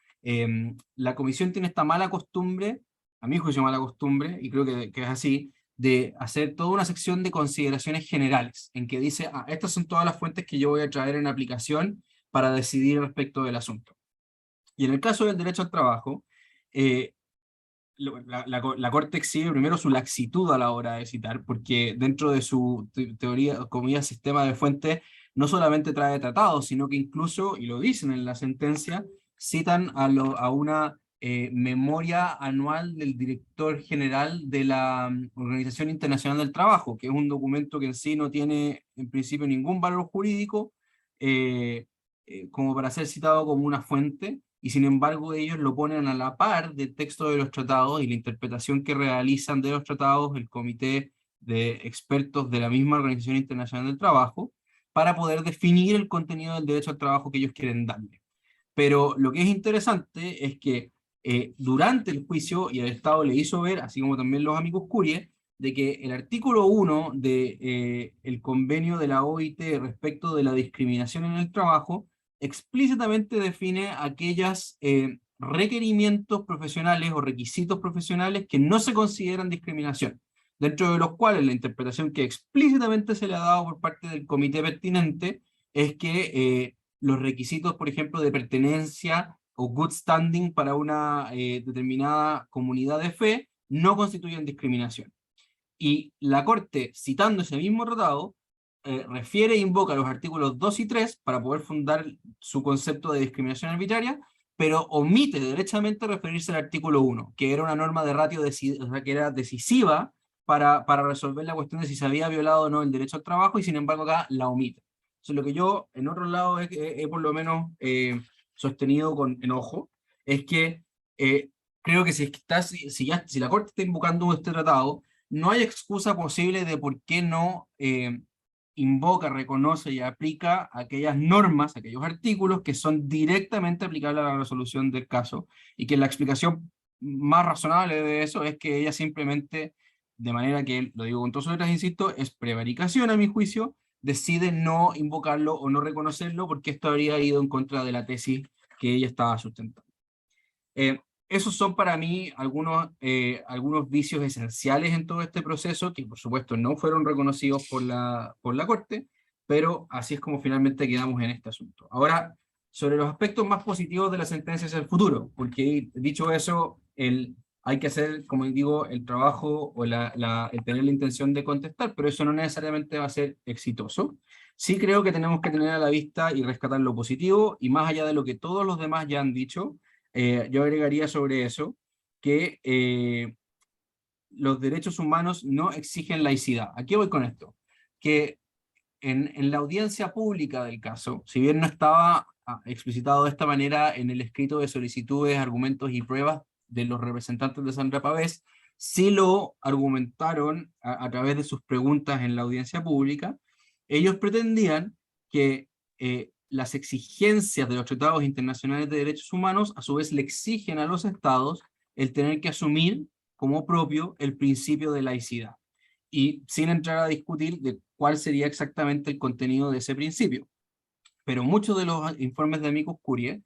la Comisión tiene esta mala costumbre, a mi juicio mala costumbre, y creo que es así, de hacer toda una sección de consideraciones generales, en que dice, estas son todas las fuentes que yo voy a traer en aplicación para decidir respecto del asunto. Y en el caso del derecho al trabajo, la Corte exhibe primero su laxitud a la hora de citar, porque dentro de su teoría, comillas, sistema de fuentes, no solamente trae tratados, sino que incluso, y lo dicen en la sentencia, citan a una memoria anual del director general de la Organización Internacional del Trabajo, que es un documento que en sí no tiene en principio ningún valor jurídico, como para ser citado como una fuente, y sin embargo ellos lo ponen a la par del texto de los tratados y la interpretación que realizan de los tratados el comité de expertos de la misma Organización Internacional del Trabajo, para poder definir el contenido del derecho al trabajo que ellos quieren darle. Pero lo que es interesante es que durante el juicio, y el Estado le hizo ver, así como también los amigos Curie, de que el artículo 1 del convenio de la OIT respecto de la discriminación en el trabajo explícitamente define aquellos requerimientos profesionales o requisitos profesionales que no se consideran discriminación, dentro de los cuales la interpretación que explícitamente se le ha dado por parte del comité pertinente es que los requisitos, por ejemplo, de pertenencia o good standing para una determinada comunidad de fe no constituyen discriminación. Y la Corte, citando ese mismo tratado, refiere e invoca los artículos 2 y 3 para poder fundar su concepto de discriminación arbitraria, pero omite derechamente referirse al artículo 1, que era una norma de ratio que era decisiva para resolver la cuestión de si se había violado o no el derecho al trabajo, y sin embargo acá la omite. Entonces, lo que yo en otro lado he por lo menos sostenido con enojo es que creo que si la Corte está invocando este tratado, no hay excusa posible de por qué no invoca, reconoce y aplica aquellas normas, aquellos artículos que son directamente aplicables a la resolución del caso, y que la explicación más razonable de eso es que ella simplemente, de manera que, lo digo con todas sus letras, insisto, es prevaricación a mi juicio, decide no invocarlo o no reconocerlo porque esto habría ido en contra de la tesis que ella estaba sustentando. Esos son para mí algunos vicios esenciales en todo este proceso, que por supuesto no fueron reconocidos por la Corte, pero así es como finalmente quedamos en este asunto. Ahora, sobre los aspectos más positivos de la sentencia hacia el futuro, porque dicho eso, hay que hacer, como digo, el trabajo o el tener la intención de contestar, pero eso no necesariamente va a ser exitoso. Sí creo que tenemos que tener a la vista y rescatar lo positivo, y más allá de lo que todos los demás ya han dicho, yo agregaría sobre eso que los derechos humanos no exigen laicidad. ¿A qué voy con esto? Que en la audiencia pública del caso, si bien no estaba explicitado de esta manera en el escrito de solicitudes, argumentos y pruebas de los representantes de Sandra Pavés, sí lo argumentaron a través de sus preguntas en la audiencia pública. Ellos pretendían que las exigencias de los tratados internacionales de derechos humanos a su vez le exigen a los estados el tener que asumir como propio el principio de laicidad, y sin entrar a discutir de cuál sería exactamente el contenido de ese principio. Pero muchos de los informes de Amicus Curiae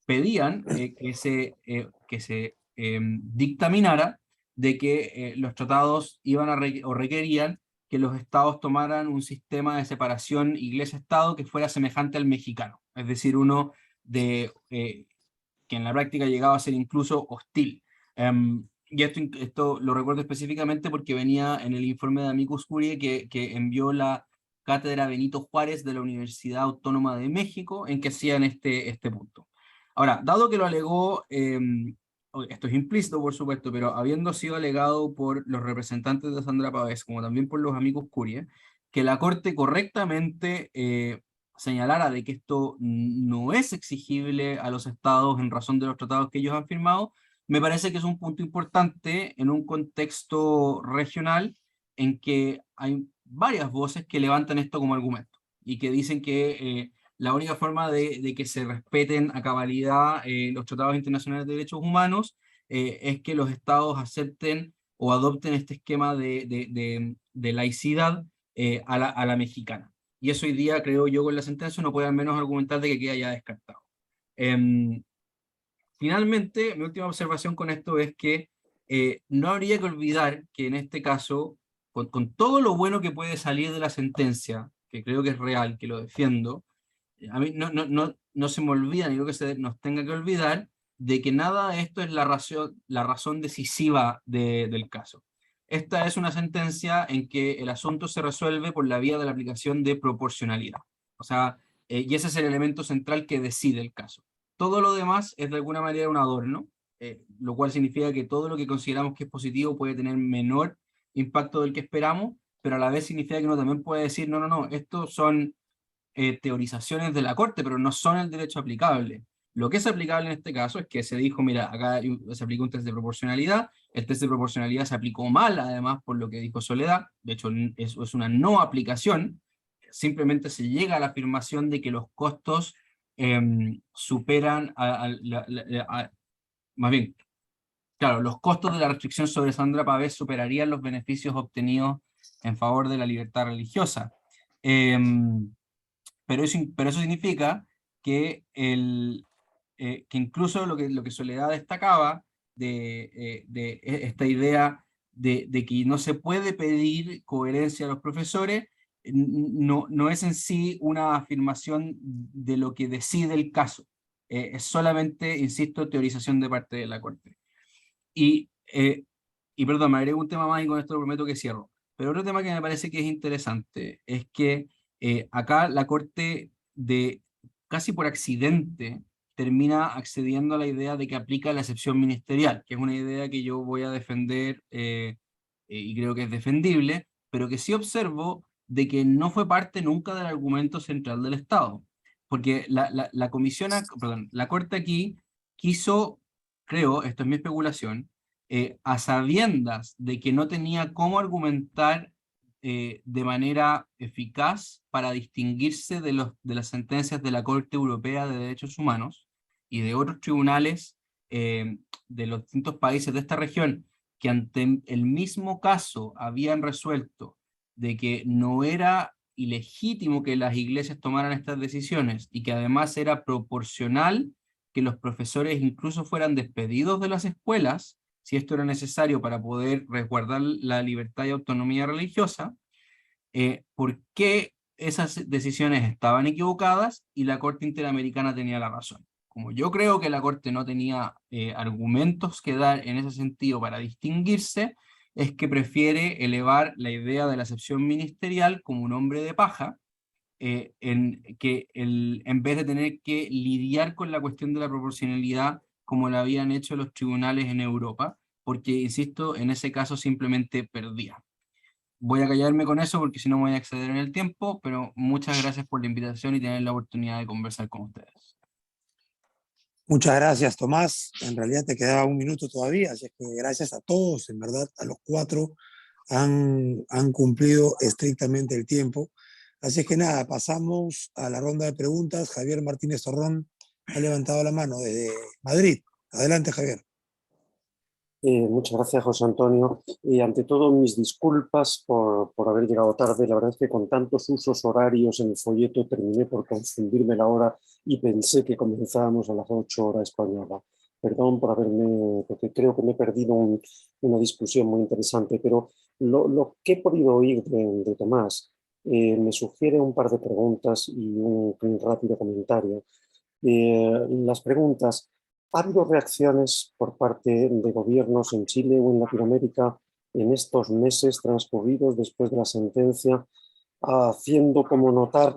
pedían que se dictaminara de que los tratados iban o requerían que los estados tomaran un sistema de separación iglesia-estado que fuera semejante al mexicano, es decir, uno que en la práctica llegaba a ser incluso hostil. Y esto lo recuerdo específicamente porque venía en el informe de Amicus Curiae que envió la Cátedra Benito Juárez de la Universidad Autónoma de México, en que hacían este punto. Ahora, dado que lo alegó, esto es implícito por supuesto, pero habiendo sido alegado por los representantes de Sandra Pavés, como también por los Amicus Curiae, que la Corte correctamente señalara de que esto no es exigible a los estados en razón de los tratados que ellos han firmado, me parece que es un punto importante en un contexto regional en que hay varias voces que levantan esto como argumento y que dicen que la única forma de que se respeten a cabalidad los tratados internacionales de derechos humanos es que los estados acepten o adopten este esquema de laicidad a la mexicana. Y eso hoy día, creo yo, con la sentencia no puede al menos argumentar de que queda ya descartado. Finalmente, mi última observación con esto es que no habría que olvidar que en este caso, con todo lo bueno que puede salir de la sentencia, que creo que es real, que lo defiendo, a mí no se me olvida, ni creo que nos tenga que olvidar, de que nada de esto es la razón decisiva del caso. Esta es una sentencia en que el asunto se resuelve por la vía de la aplicación de proporcionalidad. O sea, y ese es el elemento central que decide el caso. Todo lo demás es de alguna manera un adorno, lo cual significa que todo lo que consideramos que es positivo puede tener menor impacto del que esperamos, pero a la vez significa que uno también puede decir, no, estos son teorizaciones de la Corte, pero no son el derecho aplicable. Lo que es aplicable en este caso es que se dijo, mira, acá se aplicó un test de proporcionalidad, el test de proporcionalidad se aplicó mal, además, por lo que dijo Soledad, de hecho es una no aplicación, simplemente se llega a la afirmación de que los costos superan más bien, claro, los costos de la restricción sobre Sandra Pavés superarían los beneficios obtenidos en favor de la libertad religiosa. Pero eso significa que, que incluso lo que Soledad destacaba de esta idea de que no se puede pedir coherencia a los profesores, no es en sí una afirmación de lo que decide el caso. Es solamente, insisto, teorización de parte de la Corte. Y perdón, me agrego un tema más y con esto lo prometo que cierro. Pero otro tema que me parece que es interesante es que acá la Corte, casi por accidente, termina accediendo a la idea de que aplica la excepción ministerial, que es una idea que yo voy a defender y creo que es defendible, pero que sí observo de que no fue parte nunca del argumento central del Estado. Porque la Corte aquí quiso, creo, esto es mi especulación, a sabiendas de que no tenía cómo argumentar de manera eficaz para distinguirse de las sentencias de la Corte Europea de Derechos Humanos y de otros tribunales de los distintos países de esta región, que ante el mismo caso habían resuelto de que no era ilegítimo que las iglesias tomaran estas decisiones y que además era proporcional que los profesores incluso fueran despedidos de las escuelas, si esto era necesario para poder resguardar la libertad y autonomía religiosa, ¿por qué esas decisiones estaban equivocadas y la Corte Interamericana tenía la razón? Como yo creo que la Corte no tenía argumentos que dar en ese sentido para distinguirse, es que prefiere elevar la idea de la excepción ministerial como un hombre de paja, en vez de tener que lidiar con la cuestión de la proporcionalidad como lo habían hecho los tribunales en Europa, porque, insisto, en ese caso simplemente perdía. Voy a callarme con eso porque si no me voy a exceder en el tiempo, pero muchas gracias por la invitación y tener la oportunidad de conversar con ustedes. Muchas gracias, Tomás. En realidad te quedaba un minuto todavía, así que gracias a todos, en verdad, a los cuatro han cumplido estrictamente el tiempo. Así que nada, pasamos a la ronda de preguntas. Javier Martínez Torrón ha levantado la mano desde Madrid. Adelante, Javier. Muchas gracias, José Antonio. Y ante todo, mis disculpas por haber llegado tarde. La verdad es que con tantos usos horarios en el folleto terminé por confundirme la hora y pensé que comenzábamos a las 8 horas española. Perdón porque creo que me he perdido una discusión muy interesante, pero lo que he podido oír de Tomás me sugiere un par de preguntas y un rápido comentario. Las preguntas: ¿ha habido reacciones por parte de gobiernos en Chile o en Latinoamérica en estos meses transcurridos después de la sentencia, haciendo como notar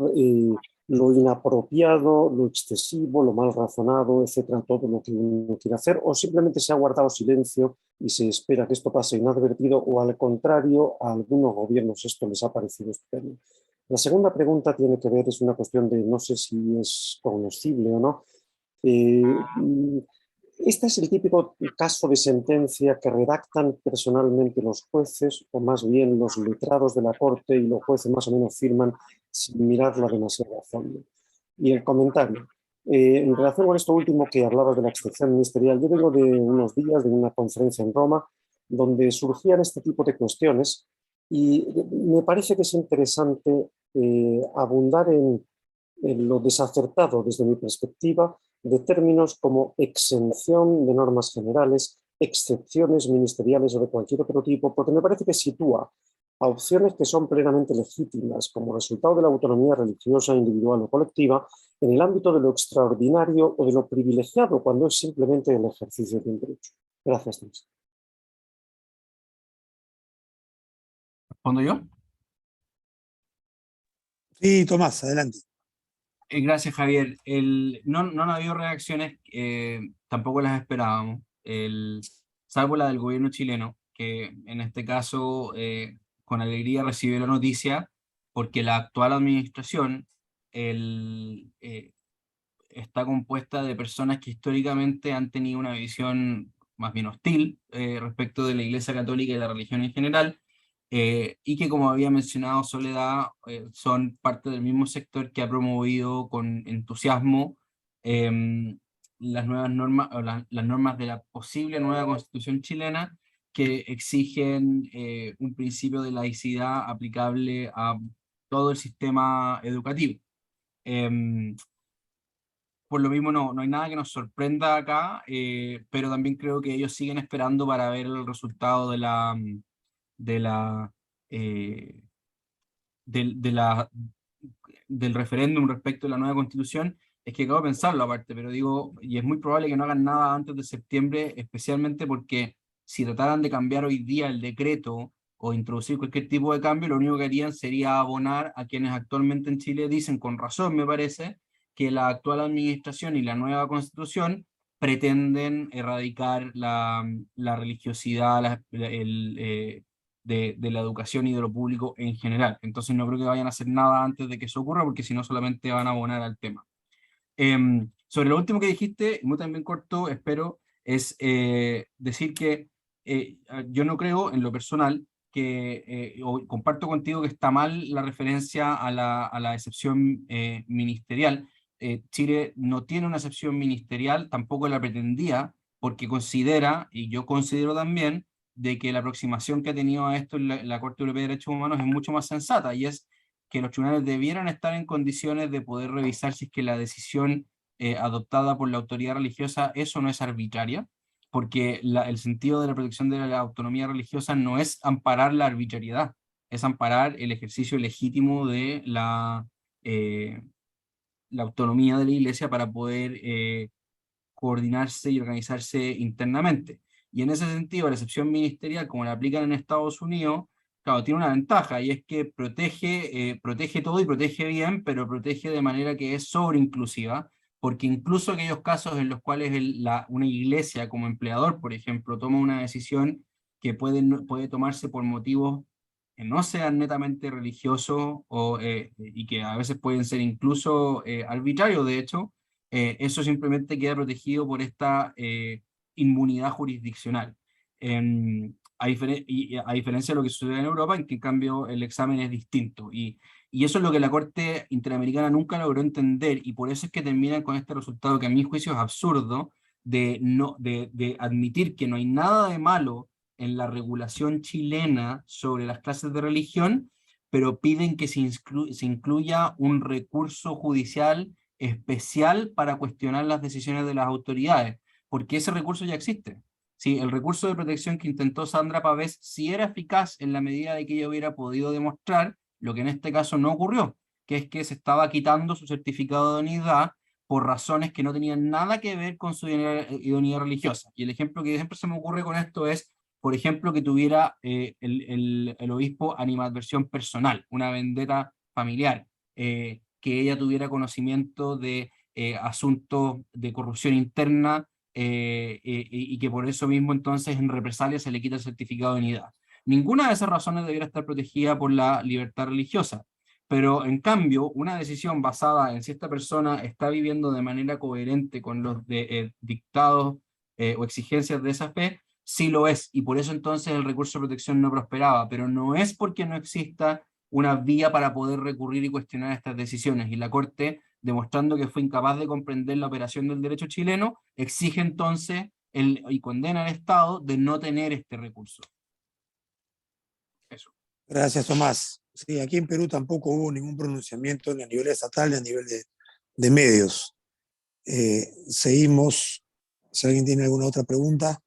lo inapropiado, lo excesivo, lo mal razonado, etcétera, todo lo que uno quiere hacer? ¿O simplemente se ha guardado silencio y se espera que esto pase inadvertido, o al contrario, a algunos gobiernos esto les ha parecido estupendo? La segunda pregunta tiene que ver, es una cuestión de, no sé si es cognoscible o no. Este es el típico caso de sentencia que redactan personalmente los jueces, o más bien los letrados de la Corte, y los jueces más o menos firman sin mirarla demasiado a fondo. Y el comentario: en relación con esto último que hablabas de la excepción ministerial, yo vengo de unos días de una conferencia en Roma donde surgían este tipo de cuestiones, y me parece que es interesante abundar en lo desacertado desde mi perspectiva de términos como exención de normas generales, excepciones ministeriales o de cualquier otro tipo, porque me parece que sitúa a opciones que son plenamente legítimas como resultado de la autonomía religiosa individual o colectiva en el ámbito de lo extraordinario o de lo privilegiado, cuando es simplemente el ejercicio de un derecho. Gracias, Tomás. ¿Respondo yo? Sí, Tomás, adelante. Gracias, Javier. No han habido reacciones, tampoco las esperábamos, salvo la del gobierno chileno, que en este caso con alegría recibió la noticia, porque la actual administración está compuesta de personas que históricamente han tenido una visión más bien hostil respecto de la Iglesia Católica y la religión en general, y que, como había mencionado Soledad, son parte del mismo sector que ha promovido con entusiasmo las nuevas normas, o las normas de la posible nueva Constitución chilena, que exigen un principio de laicidad aplicable a todo el sistema educativo. Por lo mismo no hay nada que nos sorprenda acá, pero también creo que ellos siguen esperando para ver el resultado eh, del referéndum respecto a la nueva constitución. Es que acabo de pensarlo aparte, pero digo, y es muy probable que no hagan nada antes de septiembre, especialmente porque si trataran de cambiar hoy día el decreto o introducir cualquier tipo de cambio, lo único que harían sería abonar a quienes actualmente en Chile dicen, con razón me parece, que la actual administración y la nueva constitución pretenden erradicar la religiosidad, de la educación y de lo público en general. Entonces no creo que vayan a hacer nada antes de que eso ocurra, porque si no solamente van a abonar al tema. Sobre lo último que dijiste, muy también corto, espero, es decir que yo no creo, en lo personal, o comparto contigo que está mal la referencia a la excepción ministerial. Chile no tiene una excepción ministerial, tampoco la pretendía, porque considera, y yo considero también, de que la aproximación que ha tenido a esto la Corte Europea de Derechos Humanos es mucho más sensata, y es que los tribunales debieran estar en condiciones de poder revisar si es que la decisión adoptada por la autoridad religiosa es o no es arbitraria, porque el sentido de la protección de la autonomía religiosa no es amparar la arbitrariedad, es amparar el ejercicio legítimo de la autonomía de la Iglesia para poder coordinarse y organizarse internamente. Y en ese sentido, la excepción ministerial, como la aplican en Estados Unidos, claro, tiene una ventaja, y es que protege todo y protege bien, pero protege de manera que es sobreinclusiva, porque incluso aquellos casos en los cuales una iglesia como empleador, por ejemplo, toma una decisión que puede tomarse por motivos que no sean netamente religiosos y que a veces pueden ser incluso arbitrarios, de hecho, eso simplemente queda protegido por esta inmunidad jurisdiccional. A diferencia de lo que sucede en Europa, en que en cambio el examen es distinto. Y eso es lo que la Corte Interamericana nunca logró entender, y por eso es que terminan con este resultado que a mi juicio es absurdo, de admitir que no hay nada de malo en la regulación chilena sobre las clases de religión, pero piden que se incluya un recurso judicial especial para cuestionar las decisiones de las autoridades, porque ese recurso ya existe. Sí, el recurso de protección que intentó Sandra Pavés sí era eficaz en la medida de que ella hubiera podido demostrar lo que en este caso no ocurrió, que es que se estaba quitando su certificado de idoneidad por razones que no tenían nada que ver con su idoneidad religiosa. Y el ejemplo que siempre se me ocurre con esto es, por ejemplo, que tuviera el obispo animadversión personal, una vendetta familiar, que ella tuviera conocimiento de asuntos de corrupción interna y que por eso mismo entonces en represalia se le quita el certificado de idoneidad. Ninguna de esas razones debería estar protegida por la libertad religiosa, pero en cambio una decisión basada en si esta persona está viviendo de manera coherente con los dictados o exigencias de esa fe, sí lo es, y por eso entonces el recurso de protección no prosperaba, pero no es porque no exista una vía para poder recurrir y cuestionar estas decisiones, y la Corte, demostrando que fue incapaz de comprender la operación del derecho chileno, exige entonces y condena al Estado de no tener este recurso. Eso. Gracias, Tomás. Sí, aquí en Perú tampoco hubo ningún pronunciamiento ni a nivel estatal ni a nivel de medios. Seguimos. Si alguien tiene alguna otra pregunta.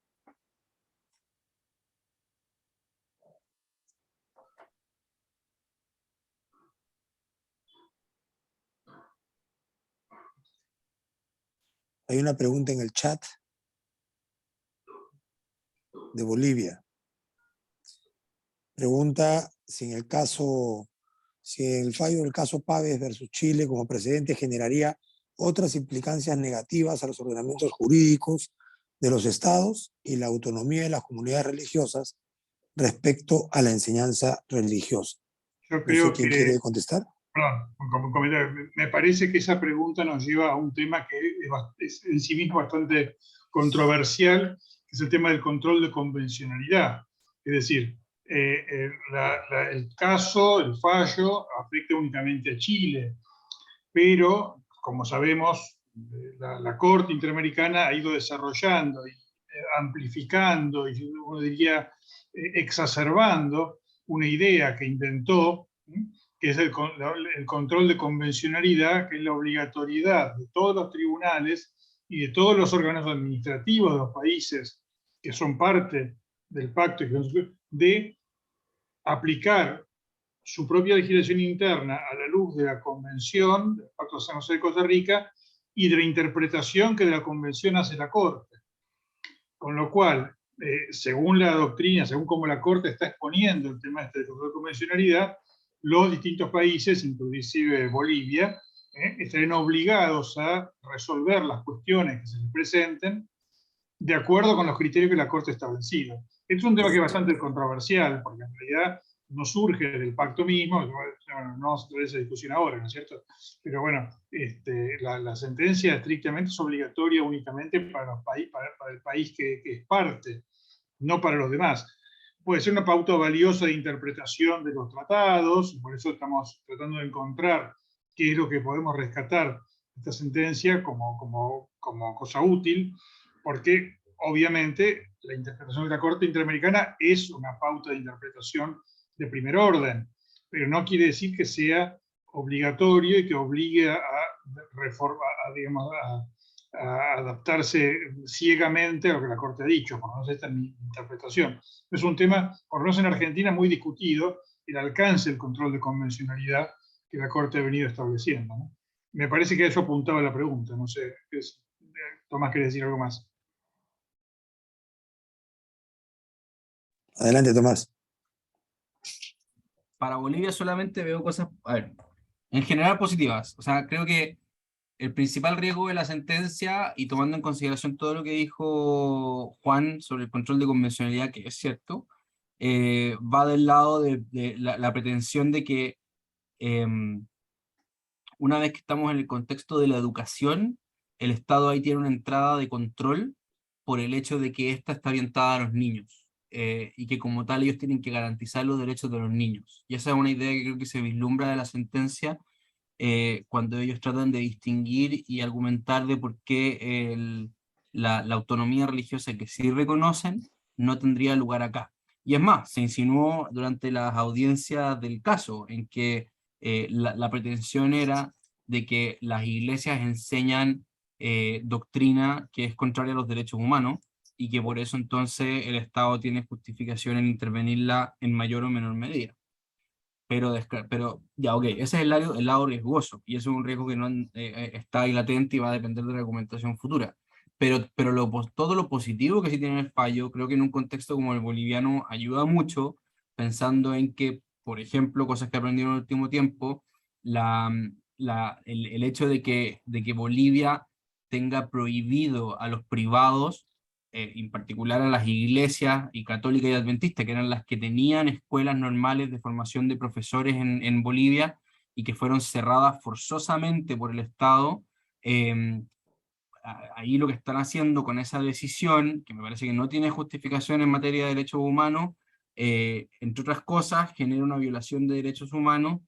Hay una pregunta en el chat de Bolivia. Pregunta si en el fallo del caso Pavés versus Chile como precedente generaría otras implicancias negativas a los ordenamientos jurídicos de los estados y la autonomía de las comunidades religiosas respecto a la enseñanza religiosa. Yo creo no sé quién quiere contestar. Perdón, como comentario, me parece que esa pregunta nos lleva a un tema que es en sí mismo bastante controversial, que es el tema del control de convencionalidad. Es decir, el fallo afecta únicamente a Chile, pero como sabemos, la Corte Interamericana ha ido desarrollando y amplificando, y uno diría exacerbando, una idea que intentó, que es el control de convencionalidad, que es la obligatoriedad de todos los tribunales y de todos los órganos administrativos de los países que son parte del pacto de aplicar su propia legislación interna a la luz de la Convención del Pacto de San José de Costa Rica y de la interpretación que de la Convención hace la Corte. Con lo cual, según la doctrina, según cómo la Corte está exponiendo el tema de convencionalidad, los distintos países, inclusive Bolivia, estarán obligados a resolver las cuestiones que se les presenten de acuerdo con los criterios que la Corte ha establecido. Este es un tema que es bastante controversial, porque en realidad no surge del pacto mismo, no vamos a tener esa discusión ahora, ¿no es cierto? Pero bueno, la sentencia estrictamente es obligatoria únicamente para el país que es parte no para los demás. Puede ser una pauta valiosa de interpretación de los tratados, y por eso estamos tratando de encontrar qué es lo que podemos rescatar de esta sentencia como cosa útil, porque obviamente la interpretación de la Corte Interamericana es una pauta de interpretación de primer orden, pero no quiere decir que sea obligatorio y que obligue a adaptarse ciegamente a lo que la Corte ha dicho, por lo menos esta es mi interpretación. Es un tema, por lo menos en Argentina, muy discutido, el alcance del control de convencionalidad que la Corte ha venido estableciendo, ¿no? Me parece que a eso apuntaba la pregunta, no sé, Tomás, ¿querés decir algo más? Adelante, Tomás. Para Bolivia solamente veo cosas, a ver, en general positivas. O sea, creo que el principal riesgo de la sentencia, y tomando en consideración todo lo que dijo Juan sobre el control de convencionalidad, que es cierto, va del lado de la pretensión de que una vez que estamos en el contexto de la educación, el Estado ahí tiene una entrada de control por el hecho de que ésta está orientada a los niños, y que como tal ellos tienen que garantizar los derechos de los niños. Y esa es una idea que creo que se vislumbra de la sentencia, cuando ellos tratan de distinguir y argumentar de por qué la autonomía religiosa que sí reconocen no tendría lugar acá. Y es más, se insinuó durante las audiencias del caso, en que la pretensión era de que las iglesias enseñan doctrina que es contraria a los derechos humanos, y que por eso entonces el Estado tiene justificación en intervenirla en mayor o menor medida. Pero ya, ok, ese es el lado riesgoso, y eso es un riesgo que no está ahí latente y va a depender de la argumentación futura. Pero todo lo positivo que sí tiene el fallo, creo que en un contexto como el boliviano ayuda mucho, pensando en que, por ejemplo, cosas que aprendieron en el último tiempo, el hecho de que Bolivia tenga prohibido a los privados, en particular a las iglesias y católicas y adventistas, que eran las que tenían escuelas normales de formación de profesores en Bolivia, y que fueron cerradas forzosamente por el Estado. Ahí lo que están haciendo con esa decisión, que me parece que no tiene justificación en materia de derechos humanos, entre otras cosas, genera una violación de derechos humanos,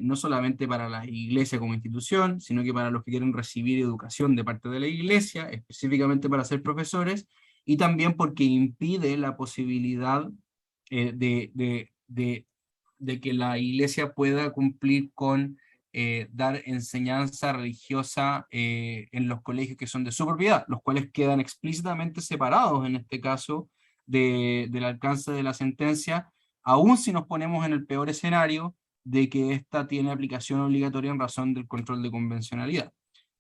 no solamente para la iglesia como institución, sino que para los que quieren recibir educación de parte de la iglesia, específicamente para ser profesores, y también porque impide la posibilidad de que la iglesia pueda cumplir con dar enseñanza religiosa en los colegios que son de su propiedad, los cuales quedan explícitamente separados en este caso del alcance de la sentencia, aun si nos ponemos en el peor escenario de que ésta tiene aplicación obligatoria en razón del control de convencionalidad.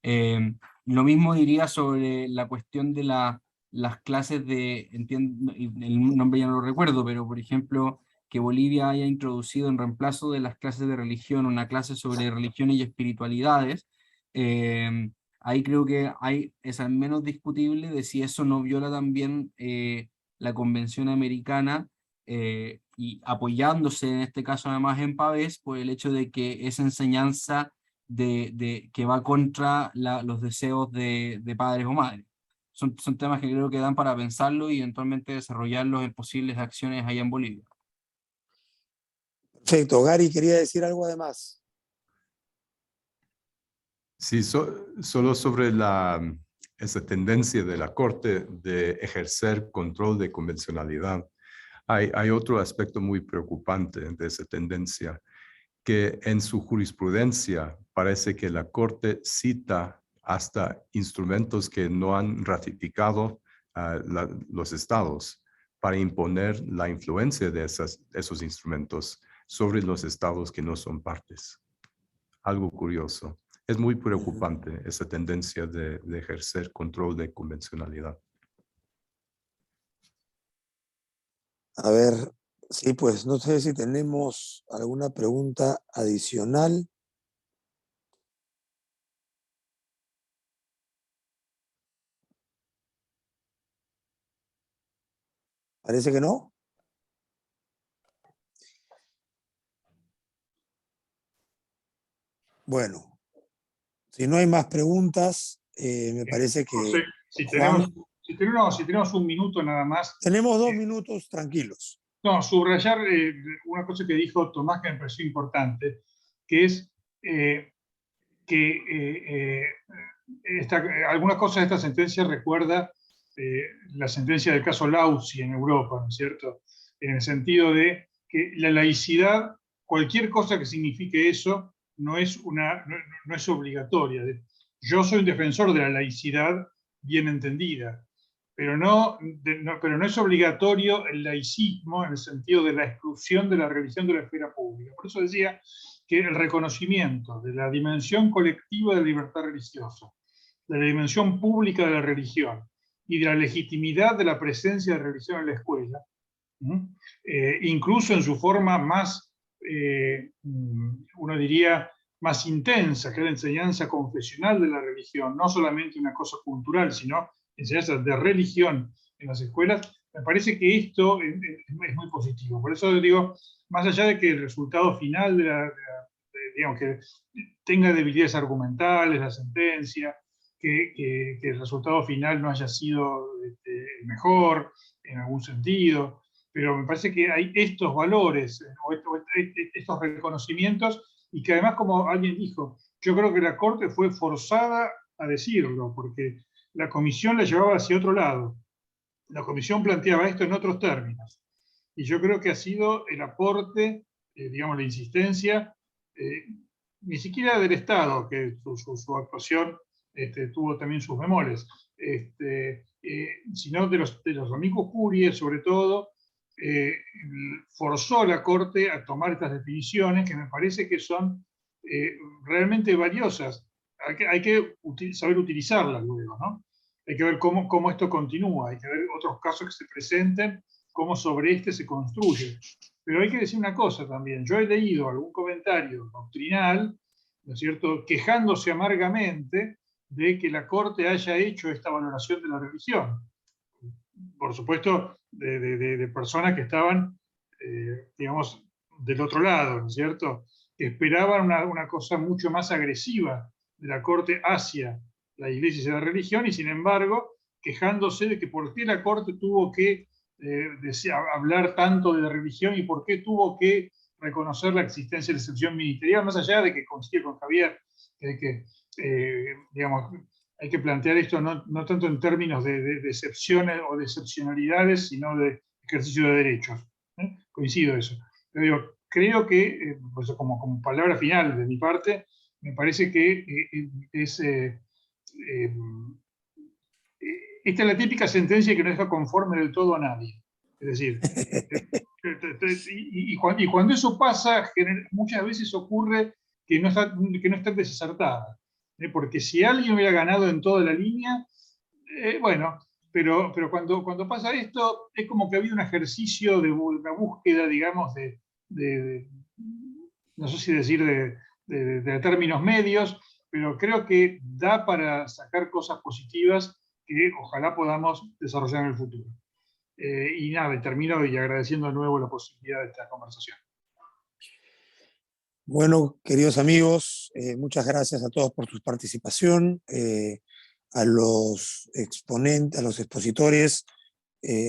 Lo mismo diría sobre la cuestión de las clases entiendo, el nombre ya no lo recuerdo, pero por ejemplo, que Bolivia haya introducido en reemplazo de las clases de religión una clase sobre religiones y espiritualidades. Ahí creo que es al menos discutible de si eso no viola también la Convención Americana, y apoyándose en este caso además en Pavés por el hecho de que esa enseñanza que va contra los deseos de padres o madres. Son temas que creo que dan para pensarlo y eventualmente desarrollarlos en posibles acciones allá en Bolivia. Perfecto. Gary, quería decir algo además. Sí, solo sobre esa tendencia de la Corte de ejercer control de convencionalidad. Hay otro aspecto muy preocupante de esa tendencia, que en su jurisprudencia parece que la Corte cita hasta instrumentos que no han ratificado los estados para imponer la influencia de esos instrumentos sobre los estados que no son partes. Algo curioso. Es muy preocupante esa tendencia de ejercer control de convencionalidad. A ver, sí, pues no sé si tenemos alguna pregunta adicional. Parece que no. Bueno, si no hay más preguntas, me parece que José, si Juan... si tenemos un minuto nada más. Tenemos 2 minutos, tranquilos. No, subrayar una cosa que dijo Tomás que me pareció importante, que es que algunas cosas de esta sentencia recuerda la sentencia del caso Lauzi en Europa, ¿no es cierto? En el sentido de que la laicidad, cualquier cosa que signifique eso, no es obligatoria. Yo soy un defensor de la laicidad bien entendida, pero no es obligatorio el laicismo en el sentido de la exclusión de la religión de la esfera pública. Por eso decía que el reconocimiento de la dimensión colectiva de la libertad religiosa, de la dimensión pública de la religión y de la legitimidad de la presencia de religión en la escuela, incluso en su forma más, uno diría, más intensa, que es la enseñanza confesional de la religión, no solamente una cosa cultural, sino enseñanza de religión en las escuelas, me parece que esto es muy positivo. Por eso digo, más allá de que el resultado final digamos, que tenga debilidades argumentales, la sentencia, que el resultado final no haya sido mejor en algún sentido, pero me parece que hay estos valores, estos reconocimientos, y que además, como alguien dijo, yo creo que la Corte fue forzada a decirlo, porque la Comisión la llevaba hacia otro lado. La Comisión planteaba esto en otros términos. Y yo creo que ha sido el aporte, digamos, la insistencia, ni siquiera del Estado, que su actuación tuvo también sus bemoles, sino de los amicus curiae, sobre todo, forzó a la Corte a tomar estas definiciones que me parece que son realmente valiosas. Hay que saber utilizarlas luego, ¿no? Hay que ver cómo esto continúa, hay que ver otros casos que se presenten, cómo sobre este se construye. Pero hay que decir una cosa también, yo he leído algún comentario doctrinal, ¿no es cierto?, quejándose amargamente de que la Corte haya hecho esta valoración de la religión. Por supuesto, de personas que estaban, digamos, del otro lado, ¿no es cierto?, que esperaban una cosa mucho más agresiva de la Corte hacia la Iglesia y la religión, y sin embargo, quejándose de que por qué la Corte tuvo que hablar tanto de la religión y por qué tuvo que reconocer la existencia de la excepción ministerial, más allá de que coincide con Javier, que digamos, hay que plantear esto no tanto en términos de excepciones o de excepcionalidades, sino de ejercicio de derechos. Coincido eso. Pero digo, creo que, pues como palabra final de mi parte, me parece que esta es la típica sentencia que no deja conforme del todo a nadie. Es decir, y cuando eso pasa, muchas veces ocurre que no está desacertada. Porque si alguien hubiera ganado en toda la línea, bueno, pero cuando pasa esto, es como que había un ejercicio de una búsqueda, digamos, no sé si decir de términos medios, pero creo que da para sacar cosas positivas que ojalá podamos desarrollar en el futuro. Y nada, termino y agradeciendo de nuevo la posibilidad de esta conversación. Bueno, queridos amigos, muchas gracias a todos por su participación, a los exponentes, a los expositores,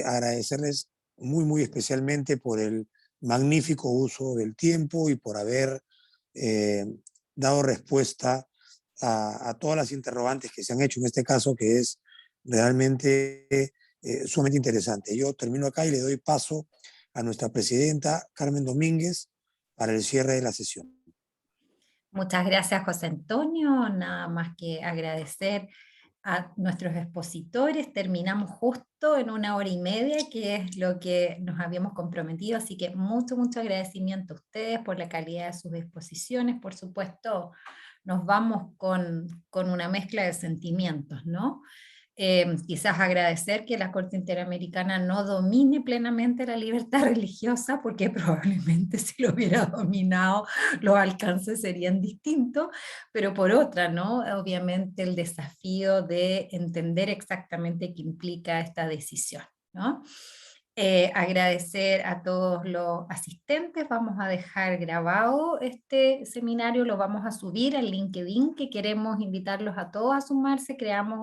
agradecerles muy especialmente por el magnífico uso del tiempo y por haber dado respuesta a todas las interrogantes que se han hecho en este caso, que es realmente sumamente interesante. Yo termino acá y le doy paso a nuestra presidenta, Carmen Domínguez, para el cierre de la sesión. Muchas gracias, José Antonio. Nada más que agradecer a nuestros expositores. Terminamos justo en 1 hora y media, que es lo que nos habíamos comprometido, así que mucho agradecimiento a ustedes por la calidad de sus exposiciones. Por supuesto, nos vamos con una mezcla de sentimientos, ¿no? Quizás agradecer que la Corte Interamericana no domine plenamente la libertad religiosa, porque probablemente si lo hubiera dominado los alcances serían distintos, pero por otra, ¿no? Obviamente el desafío de entender exactamente qué implica esta decisión, ¿no? Agradecer a todos los asistentes. Vamos a dejar grabado este seminario, lo vamos a subir al LinkedIn, que queremos invitarlos a todos a sumarse. Creamos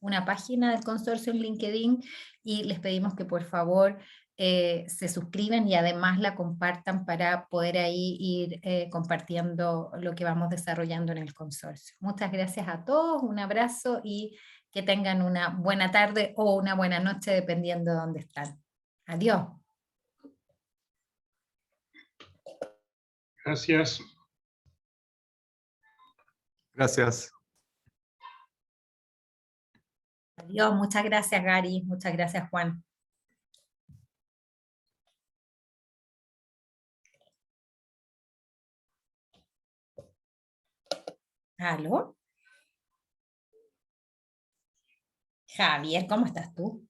una página del consorcio en LinkedIn y les pedimos que por favor se suscriban y además la compartan para poder ahí ir compartiendo lo que vamos desarrollando en el consorcio. Muchas gracias a todos, un abrazo y que tengan una buena tarde o una buena noche dependiendo de dónde están. Adiós. Gracias. Gracias. Adiós, muchas gracias Gary, muchas gracias Juan. ¿Aló? Javier, ¿cómo estás tú?